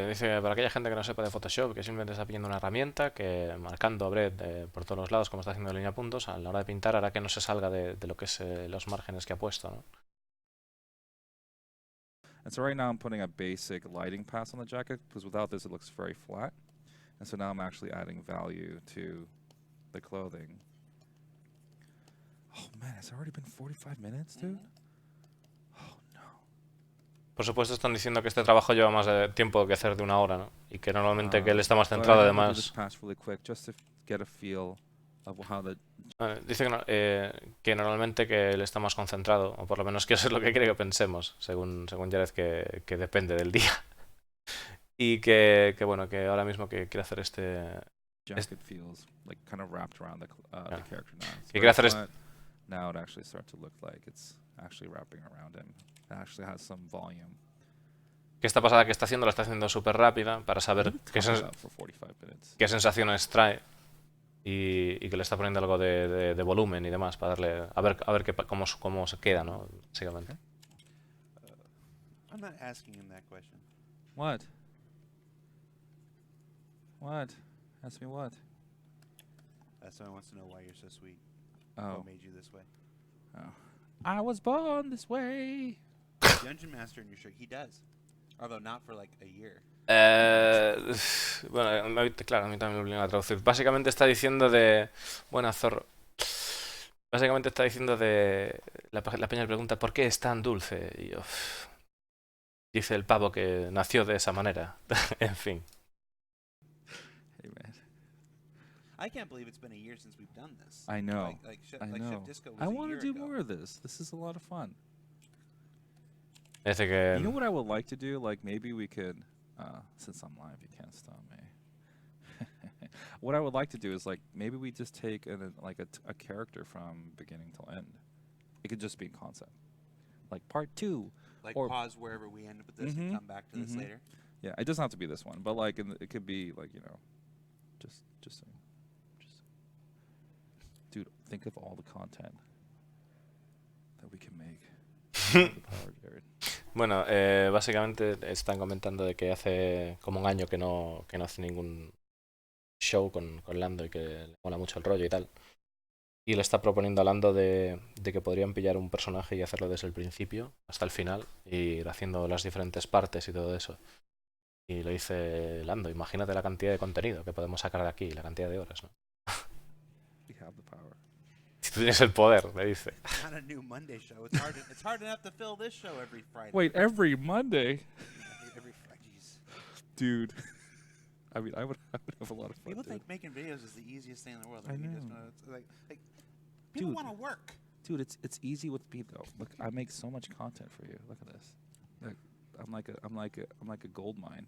Dice que para aquella gente que no sepa de Photoshop, que simplemente está pidiendo una herramienta que marcando bread por todos los lados, como está haciendo en línea puntos, a la hora de pintar hará que no se salga de lo que es los márgenes que ha puesto, ¿no? And so right now I'm putting a basic lighting pass on the jacket, because without this it looks very flat. And so now I'm actually adding value to the clothing. Oh man, it's already been 45 minutes, dude? Oh no. Por supuesto están diciendo que este trabajo lleva más de tiempo que hacer de una hora, ¿no? Y que normalmente que él está más centrado además... dice que, que normalmente que él está más concentrado, o por lo menos que eso es lo que creo que pensemos, según Jared, que depende del día. Y bueno, que ahora mismo que quiere hacer Jacket feels like kind of wrapped around the character now. It's que very quiere hacer flat. Now it actually starts to look like it's actually wrapping around him. It actually has some volume. que esta pasada que está haciendo la está haciendo súper rápida para saber qué sensaciones trae y que le está poniendo algo de volumen y demás para darle a ver cómo se queda, ¿no? Básicamente. I'm not asking him that question. What? What? Ask me what? Someone wants to know why you're so sweet. Oh. What made you this way? Oh. I was born this way. Dungeon Master in your shirt. He does. Although not for like a year. Bueno, claro, a mí también me obligan a traducir. Básicamente está diciendo de... Buena, zorro. Básicamente está diciendo de... La peña le pregunta ¿por qué es tan dulce? Y yo... Dice el pavo que nació de esa manera. En fin. Hey, man. I can't believe it's been a year since we've done this. I know. I know. Chef Disco was I a want year to do ago. more of this. This is a lot of fun. Dice que... You know what I would like to do? Like maybe we could, since I'm live, you can't stop me. What I would like to do is like maybe we just take a character from beginning till end. It could just be in concept, like part 2. Like or pause wherever we end with this and come back to this later. Yeah, it doesn't have to be this one, but like it could be like just dude, think of all the content that we can make. Power, Jared. Bueno, básicamente están comentando de que hace como un año que no hace ningún show con Lando y que le mola mucho el rollo y tal. Y le está proponiendo a Lando de que podrían pillar un personaje y hacerlo desde el principio hasta el final, y ir haciendo las diferentes partes y todo eso. Y le dice Lando, imagínate la cantidad de contenido que podemos sacar de aquí, la cantidad de horas, ¿no? We have the power. Si tú tienes el poder, le dice. Not a new Monday show. It's hard enough to fill this show every Friday. Wait, every Monday? Every Friday. Dude. I mean, I would have a lot of fun. People dude. think making videos is the easiest thing in the world. I Like, you know. just wanna, it's like people Dude. want to work. Dude, it's easy with me though. Look, I make so much content for you. Look at this. Like, I'm like a gold mine.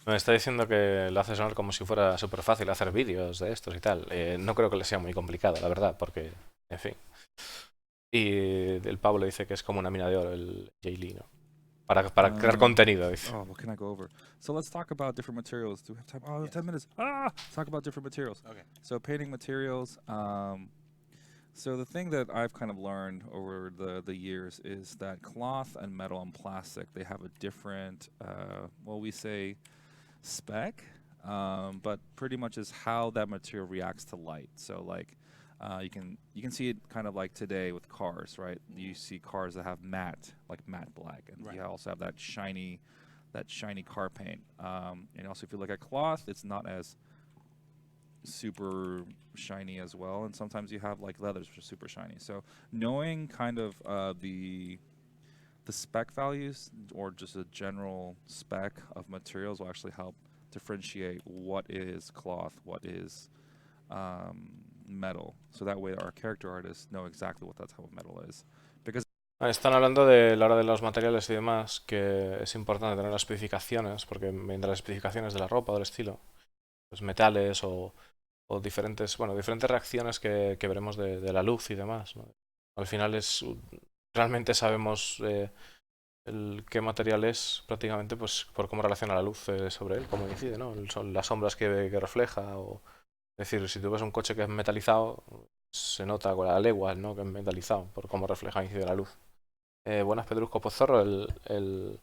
Me está diciendo que lo hace sonar como si fuera súper fácil hacer vídeos de estos y tal. No creo que le sea muy complicado, la verdad, porque, en fin. Y el pavo le dice que es como una mina de oro, el Jay Lee, ¿no? Para crear contenido, dice. Oh, what can I go over? So let's talk about different materials. Do we have time? Oh, we have 10 minutes. Let's talk about different materials. Okay. So painting materials. So the thing that I've kind of learned over the years is that cloth and metal and plastic, they have a different, we say spec, but pretty much is how that material reacts to light. So like you can see it kind of like today with cars, right? You see cars that have matte black, and you also have that shiny car paint. And also if you look at cloth, it's not as super shiny as well, and sometimes you have like leathers which are super shiny. So knowing kind of the spec values or just a general spec of materials will actually help differentiate what is cloth, what is metal. So that way our character artists know exactly what that type of metal is. Because están hablando de la hora de los materiales y demás, que es importante tener las especificaciones, porque mediante las especificaciones de la ropa o del estilo, pues metales o diferentes reacciones que veremos de la luz y demás, ¿no? Al final realmente sabemos qué material es prácticamente pues por cómo relaciona la luz sobre él, cómo incide, ¿no? Son las sombras que refleja. Es decir, si tú ves un coche que es metalizado, se nota con la legua, ¿no? Que es metalizado por cómo refleja e incide la luz. Buenas, Pedrusco. Pues zorro, el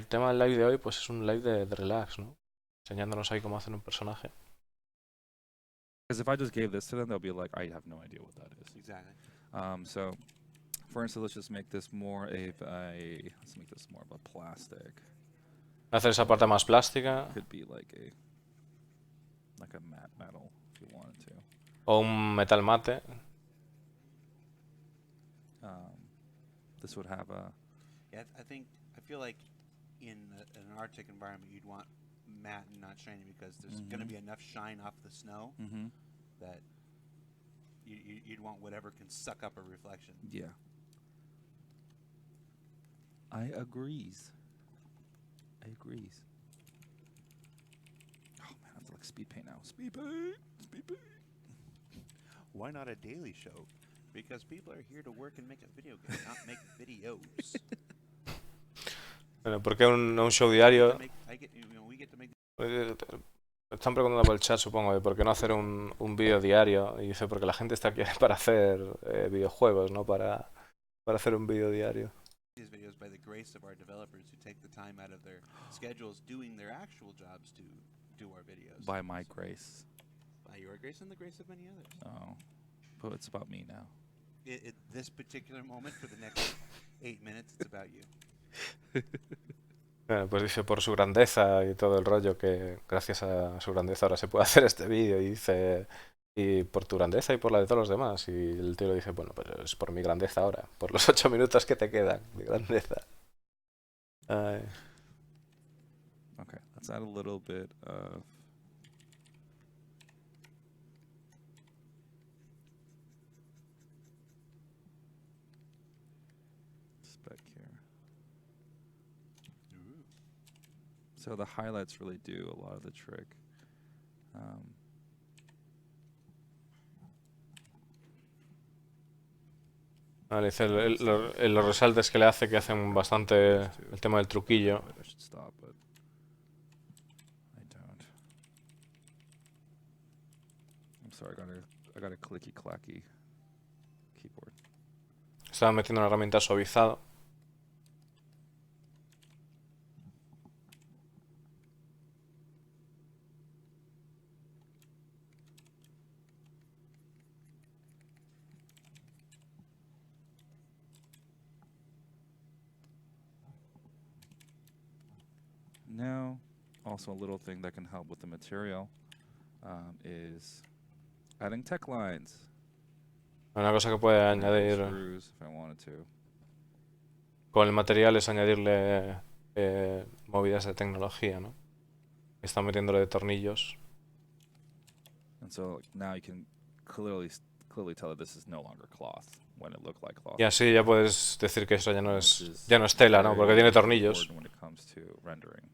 tema del live de hoy pues es un live de relax, ¿no? Enseñándonos ahí cómo hacer un personaje. Because if I just gave this to them, they'll be like, I have no idea what that is. Exactly. So, for instance, let's just make this more of a plastic. Hacer esa parte más plástica. Could be like a matte metal if you wanted to. O un metal mate. this would have a. Yeah, I feel like in an Arctic environment, you'd want matte and not shiny because there's going to be enough shine off the snow that you'd want whatever can suck up a reflection. Yeah. I agrees. Oh man, I have to like speed paint now. Speed paint. Why not a daily show? Because people are here to work and make a video game, not make videos. Bueno, ¿por qué un show diario? We get to make. Están preguntando por el chat, supongo, de por qué no hacer un vídeo diario. Y dice, porque la gente está aquí para hacer videojuegos, no para hacer un vídeo diario. These videos by the grace of our developers who take the time out of their schedules doing their actual jobs to do our videos. By my grace. By your grace and the grace of many others. Oh, but it's about me now. This particular moment for the next 8 minutes, it's about you. Bueno, pues dice por su grandeza y todo el rollo que gracias a su grandeza ahora se puede hacer este vídeo y dice y por tu grandeza y por la de todos los demás y el tío le dice bueno pues es por mi grandeza ahora, por los 8 minutos que te quedan de grandeza. Ay. Okay, let's add a little bit of spec here. So the highlights really do a lot of the trick. Vale, dice los resaltes que le hace que hacen bastante el tema del truquillo. I should stop, but I don't. I'm sorry, I got a clicky clacky keyboard. Estaba metiendo una herramienta suavizado. Now, also a little thing that can help with the material is adding tech lines. Una cosa que puede añadir Screws if I wanted to. con el material es añadirle movidas de tecnología, ¿no? Está metiéndole de tornillos. And so now you can clearly tell that this is no longer cloth when it looked like cloth. Y así ya puedes decir que eso ya no es tela, ¿no? Porque tiene tornillos. When it comes to rendering.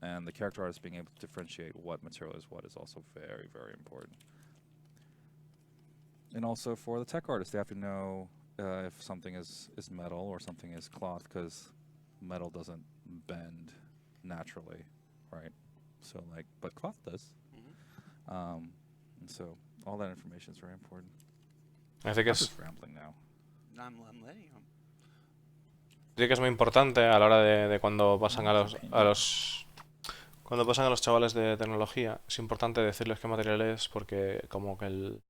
And the character artist being able to differentiate what material is what is also very, very important. And also for the tech artist, they have to know if something is metal or something is cloth, because metal doesn't bend naturally, right? So like, but cloth does. And so all that information is very important. I think I'm just rambling now. I'm letting you. Sí que es muy importante a la hora de cuando pasan cuando pasan a los chavales de tecnología, es importante decirles qué material es porque como que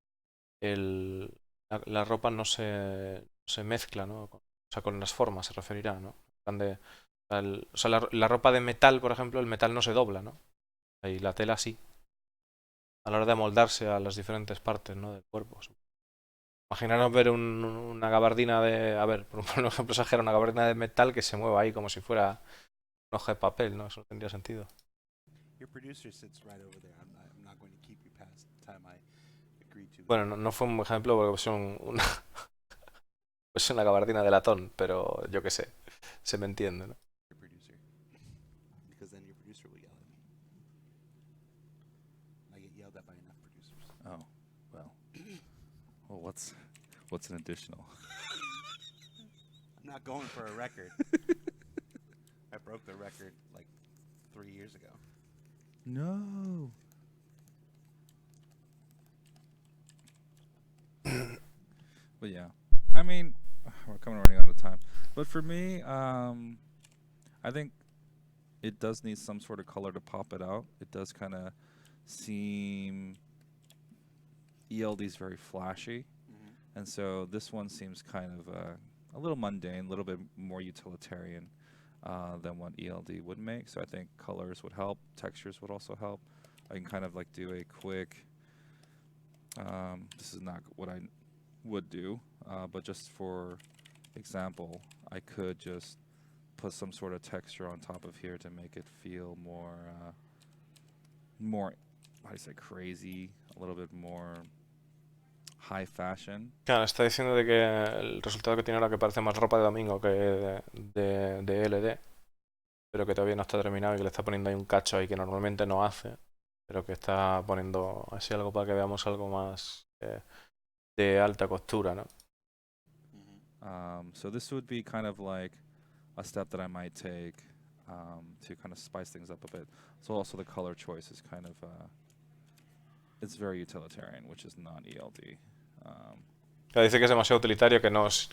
la ropa no se mezcla, ¿no? O sea, con las formas se referirá, ¿no? O sea, la ropa de metal, por ejemplo, el metal no se dobla, ¿no? Y la tela sí. A la hora de moldarse a las diferentes partes, ¿no? Del cuerpo. Imaginaros ver una gabardina a ver, por un ejemplo exagerado, una gabardina de metal que se mueva ahí como si fuera una hoja de papel, ¿no? Eso no tendría sentido. Bueno, no fue un ejemplo porque son pues una gabardina de latón, pero yo qué sé, se me entiende, ¿no? Oh, well, what's an additional? I'm not going for a record. I broke the record like 3 years ago. No. But yeah, I mean, we're running out of time. But for me, I think it does need some sort of color to pop it out. It does kind of seem ELD is very flashy, and so this one seems kind of a little mundane, a little bit more utilitarian than what ELD would make. So I think colors would help, textures would also help. I can kind of like do a quick. This is not what I would do, but just for example, I could just put some sort of texture on top of here to make it feel more, how do you say, crazy, a little bit more high fashion. Claro, está diciendo de que el resultado que tiene ahora que parece más ropa de domingo que de LD, pero que todavía no está terminado y que le está poniendo ahí un cacho ahí que normalmente no hace, pero que está poniendo así algo para que veamos algo más de alta costura, ¿no? So this would be kind of like a step that I might take to kind of spice things up a bit. So also the color choice is kind of it's very utilitarian, which is not ELD. Claro, dice que es demasiado utilitario, que no es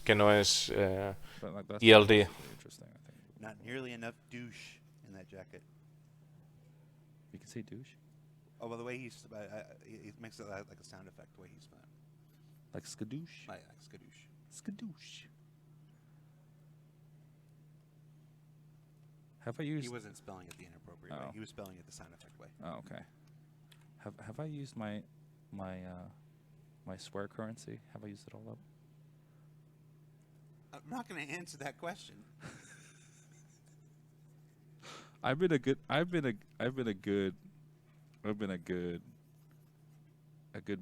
But like that's ELD. really interesting, I think. Not nearly enough douche in that jacket. You can say douche. Oh, well, the way he makes it like a sound effect. The way he's Like skadoosh. like skadoosh. Skadoosh. Have I used? He wasn't spelling it the inappropriate way. Oh. He was spelling it the sound effect way. Oh, okay. Have I used my swear currency? Have I used it all up? I'm not going to answer that question. I've been a good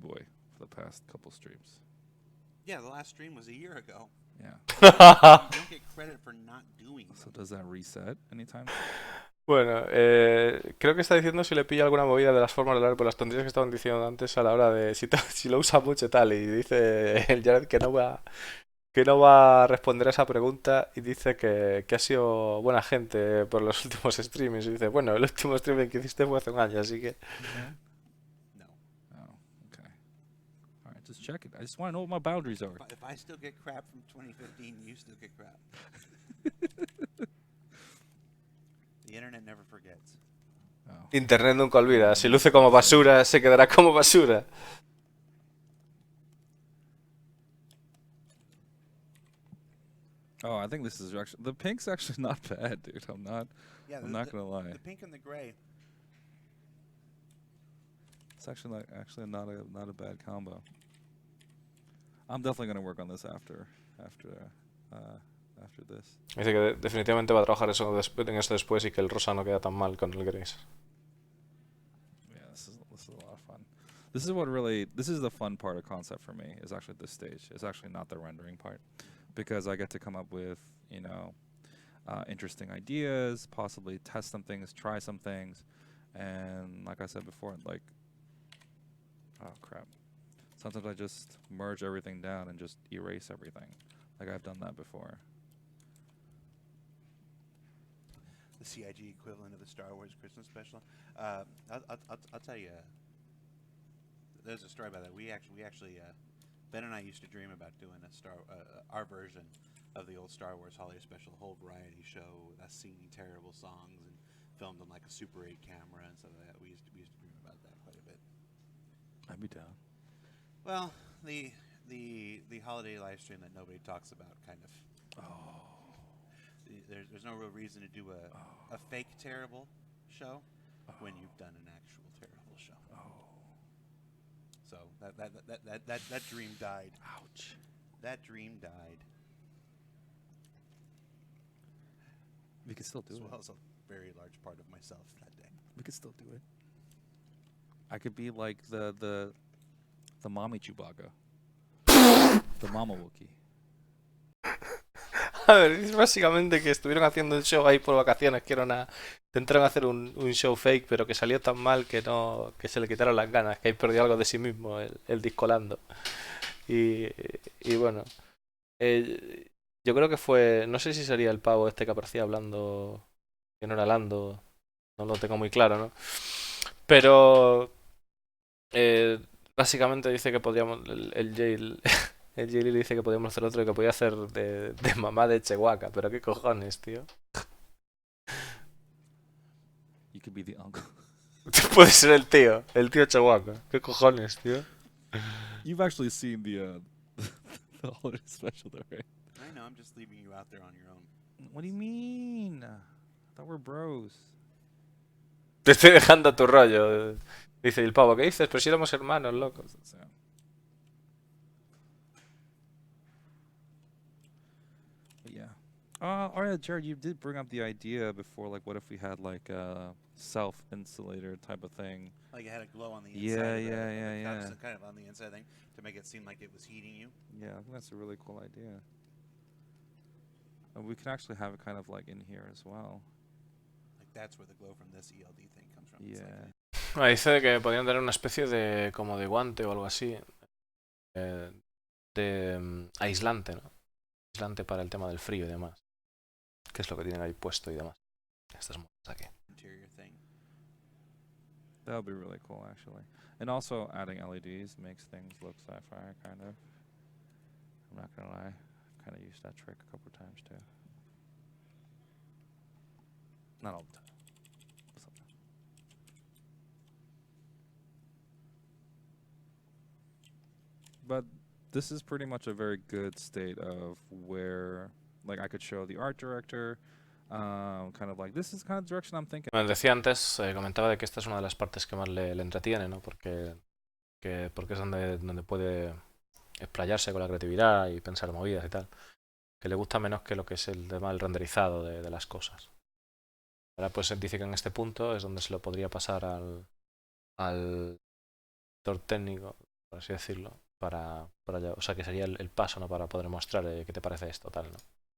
boy for the past couple streams. Yeah, the last stream was a year ago. Yeah. You don't get credit for not doing So does that reset anytime? Bueno, creo que está diciendo si le pilla alguna movida de las formas de hablar por las tonterías que estaban diciendo antes a la hora de si lo usa mucho y tal. Y dice el Jared que no va a responder a esa pregunta y dice que ha sido buena gente por los últimos streamings. Y dice, bueno, el último streaming que hiciste fue hace un año, así que... No. Oh, okay. All right, just check it. I just want to know what my boundaries are. If I still get crap from 2015, you still get crap. The internet never forgets. Oh. Internet nunca olvida. Si luce como basura, se quedará como basura. Oh, I think this is actually the pink's actually not bad, dude. I'm not gonna lie. The pink and the gray. It's actually not a bad combo. I'm definitely gonna work on this after this. Dice que definitivamente va a trabajar en eso después y que el rosa no queda tan mal con el gris. Yeah, this is a lot of fun. This is the fun part of concept for me. Is actually this stage. It's actually not the rendering part, because I get to come up with interesting ideas, possibly test some things, try some things, and like I said before, like, oh crap. Sometimes I just merge everything down and just erase everything. Like I've done that before. The CIG equivalent of the Star Wars Christmas special. I'll tell you. There's a story about that. We actually Ben and I used to dream about doing our version of the old Star Wars holiday special, a whole variety show, singing terrible songs and filmed on like a Super 8 camera and stuff like that. We used to dream about that quite a bit. I'd be down. Well, the holiday live stream that nobody talks about, kind of. Oh. There's no real reason to do a fake terrible show when you've done an actual terrible show. Oh. So that dream died. Ouch. That dream died. We could still do As it. well as a very large part of myself that day. We could still do it. I could be like the mommy Chewbacca. The mama Wookiee. A ver, es básicamente que estuvieron haciendo un show ahí por vacaciones, que intentaron hacer un show fake, pero que salió tan mal que se le quitaron las ganas, que ahí perdió algo de sí mismo el discolando. Y bueno, yo creo que fue, no sé si sería el pavo este que aparecía hablando, que no era Lando, no lo tengo muy claro, ¿no? Pero básicamente dice que podríamos, el Jail le dice que podíamos hacer otro y que podía hacer de mamá de Chewbacca, pero qué cojones, tío. You could be the uncle. Tú puedes ser el tío Chewbacca, qué cojones, tío. You've actually seen the holiday special, though, right? I know, I'm just leaving you out there on your own. What do you mean? I thought we're bros. Te estoy dejando tu rollo. Dice el pavo, ¿qué dices? Pero si éramos hermanos, loco. Oh yeah, Jared, you did bring up the idea before, like, what if we had like a self-insulator type of thing? Like it had a glow on the inside Yeah, of yeah, the yeah, cup, yeah. so kind of on the inside thing, to make it seem like it was heating you. Yeah, I think that's a really cool idea. And we can actually have it kind of like in here as well. Like that's where the glow from this ELD thing comes from. It's Yeah. like Ah, dice que podrían tener una especie de como de guante o algo así, de aislante, ¿no? Aislante para el tema del frío y demás. Que es lo que tienen ahí puesto y demás. Estas monedas aquí. interior thing. That would be really cool, actually. And also adding LEDs makes things look sci-fi, kind of. I'm not gonna lie, I've kind of used that trick a couple times too. Not all the time. Sometimes. But this is pretty much a very good state of where, like, I could show the art director, kind of like, this is kind of the direction I'm thinking. Bueno, decía antes, comentaba de que esta es una de las partes que más le entretiene, ¿no? Porque es donde puede explayarse con la creatividad y pensar movidas y tal. Que le gusta menos que lo que es el tema del renderizado de las cosas. Ahora pues dice que en este punto es donde se lo podría pasar al director técnico, por así decirlo, o sea, que sería el paso, ¿no? Para poder mostrar qué te parece esto, tal, ¿no?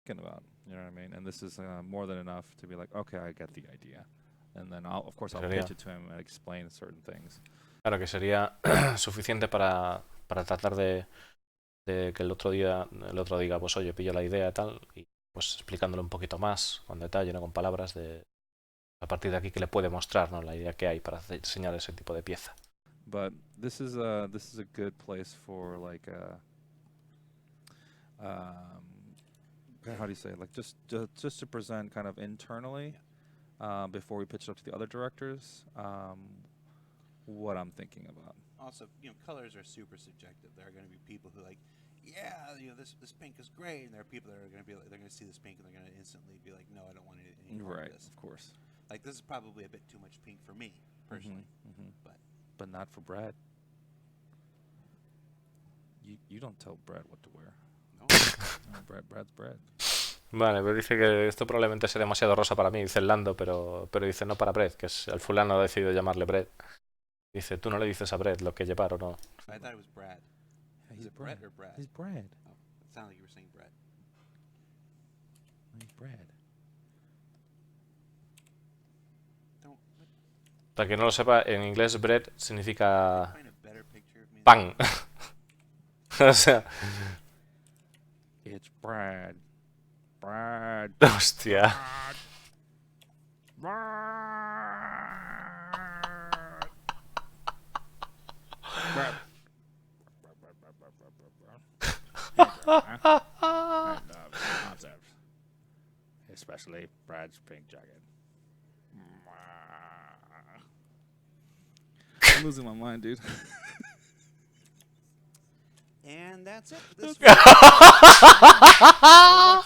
About, you know what I mean? And this is more than enough to be like, okay, I get the idea. And then I'll pitch it to him and explain certain things. Claro, que sería suficiente para tratar de que el otro diga, pues oye, pillo la idea y tal, y pues explicándolo un poquito más, con detalle, no con palabras, de a partir de aquí que le puede mostrar, ¿no? La idea que hay para diseñar ese tipo de pieza. But this is a good place for like how do you say it? Like just to present kind of internally before we pitch it up to the other directors what I'm thinking about. Also, you know, colors are super subjective. There are going to be people who like, yeah, you know, this pink is great, and there are people that are going to be like, they're going to see this pink and they're going to instantly be like, no, I don't want it anymore. Right, of this. Of course. Like this is probably a bit too much pink for me personally, but not for Brad. You don't tell Brad what to wear. No, no Brad's Brad. Vale, pero dice que esto probablemente sea demasiado rosa para mí, dice el Lando, pero dice no para Brett, que es el fulano ha decidido llamarle Brett. Dice, tú no le dices a Brett lo que llevar o no. I thought it was Brad. Yeah, Is it Brett or Brad? He's Brad. Oh, it sounded like you were saying Brett. He's Brad. Don't. Para quien no lo sepa, en inglés Brett significa Find a better picture of me. pan. O sea, It's Brad. Brad. hostia. Especially Brad's pink jacket. I'm losing my mind, dude. And that's it for this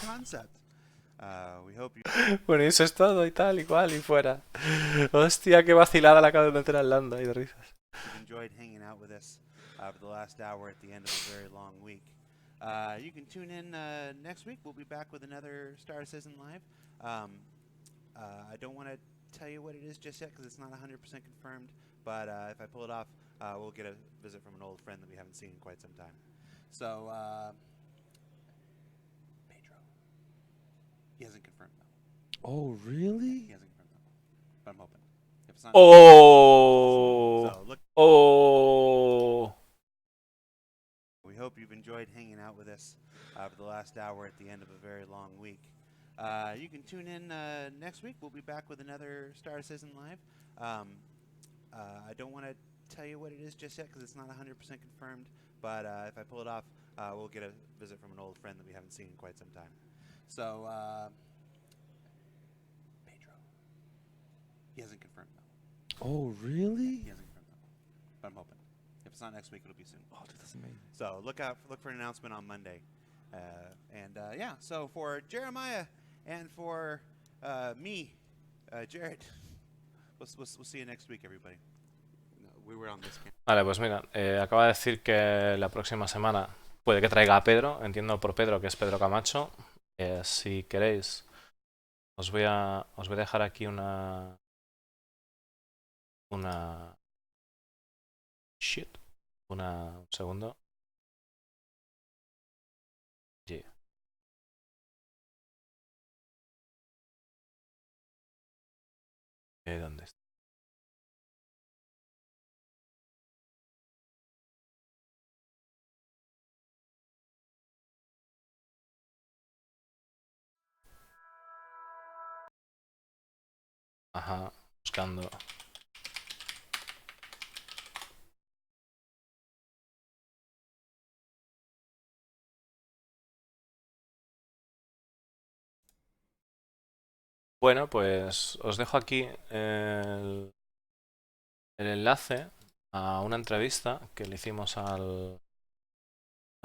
concept. We hope you Bueno, y eso es todo y tal y cual y fuera. Hostia, qué vacilada la acabo de meter al Lando ahí de risas. enjoyed hanging out with us for the last hour at the end of a very long week. You can tune in next week. We'll be back with another Star Citizen Live. I don't want to tell you what it is just yet because it's not 100% confirmed, but if I pull it off, we'll get a visit from an old friend that we haven't seen in quite some time. So, Pedro. He hasn't confirmed though. Oh, really? He hasn't confirmed though. But I'm hoping. If it's not, Oh. so look. Oh. We hope you've enjoyed hanging out with us for the last hour at the end of a very long week. You can tune in next week. We'll be back with another Star Citizen Live. I don't want to tell you what it is just yet because it's not 100% confirmed, but if I pull it off, we'll get a visit from an old friend that we haven't seen in quite some time. So, Pedro. He hasn't confirmed though. Oh, really? He hasn't confirmed though. But I'm hoping. If it's not next week, it'll be soon. Oh, dude, that's amazing. So look for an announcement on Monday. Yeah, so for Jeremiah and for me, Jared, we'll see you next week, everybody. We were on this camp. Vale, pues mira, acaba de decir que la próxima semana puede que traiga a Pedro, entiendo por Pedro que es Pedro Camacho, Si queréis, os voy a dejar aquí una shit, un segundo. Yeah. ¿Dónde está? Ajá, buscando. Bueno, pues os dejo aquí el enlace a una entrevista que le hicimos al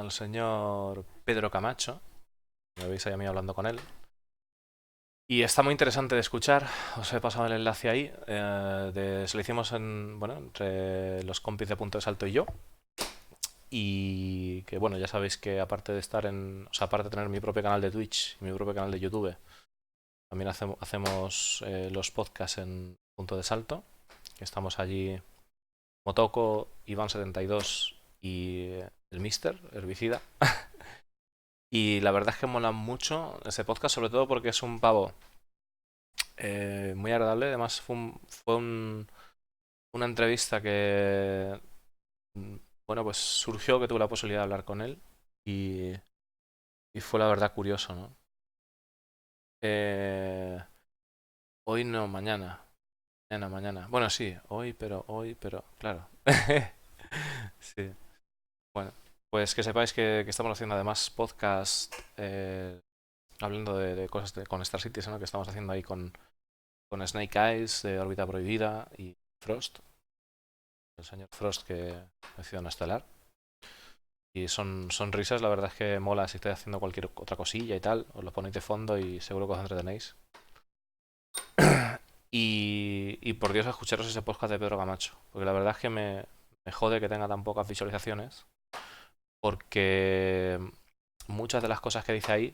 señor Pedro Camacho. Me veis ahí a mí hablando con él. Y está muy interesante de escuchar. Os he pasado el enlace ahí. Se lo hicimos entre los compis de Punto de Salto y yo. Y que bueno, ya sabéis que aparte de aparte de tener mi propio canal de Twitch y mi propio canal de YouTube, también hacemos los podcasts en Punto de Salto. Que estamos allí Motoko, Iván72 y el Mister, Herbicida. Y la verdad es que mola mucho ese podcast, sobre todo porque es un pavo muy agradable. Además, una entrevista que, bueno, pues surgió que tuve la posibilidad de hablar con él y, y fue la verdad curioso, ¿no? Eh, Hoy no, mañana. Mañana. Bueno, sí, hoy, pero, claro. Sí. Bueno, pues que sepáis que estamos haciendo además podcast hablando de cosas con Star Citizen, ¿no? Que estamos haciendo ahí con Snake Eyes de Órbita Prohibida y Frost, el señor Frost que ha sido un estelar. Y son risas, la verdad es que mola si estáis haciendo cualquier otra cosilla y tal, os lo ponéis de fondo y seguro que os entretenéis. Y por Dios, escucharos ese podcast de Pedro Camacho, porque la verdad es que me jode que tenga tan pocas visualizaciones, porque muchas de las cosas que dice ahí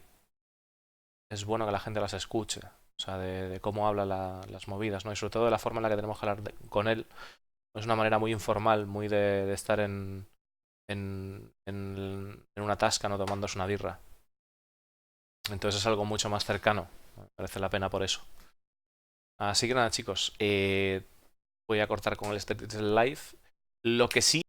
es bueno que la gente las escuche, o sea, de cómo habla las movidas, ¿no? Y sobre todo de la forma en la que tenemos que hablar con él. Es una manera muy informal, muy de estar en una tasca, ¿no? Tomándose una birra. Entonces es algo mucho más cercano. Merece la pena por eso. Así que nada, chicos. Voy a cortar con el Live. Lo que sí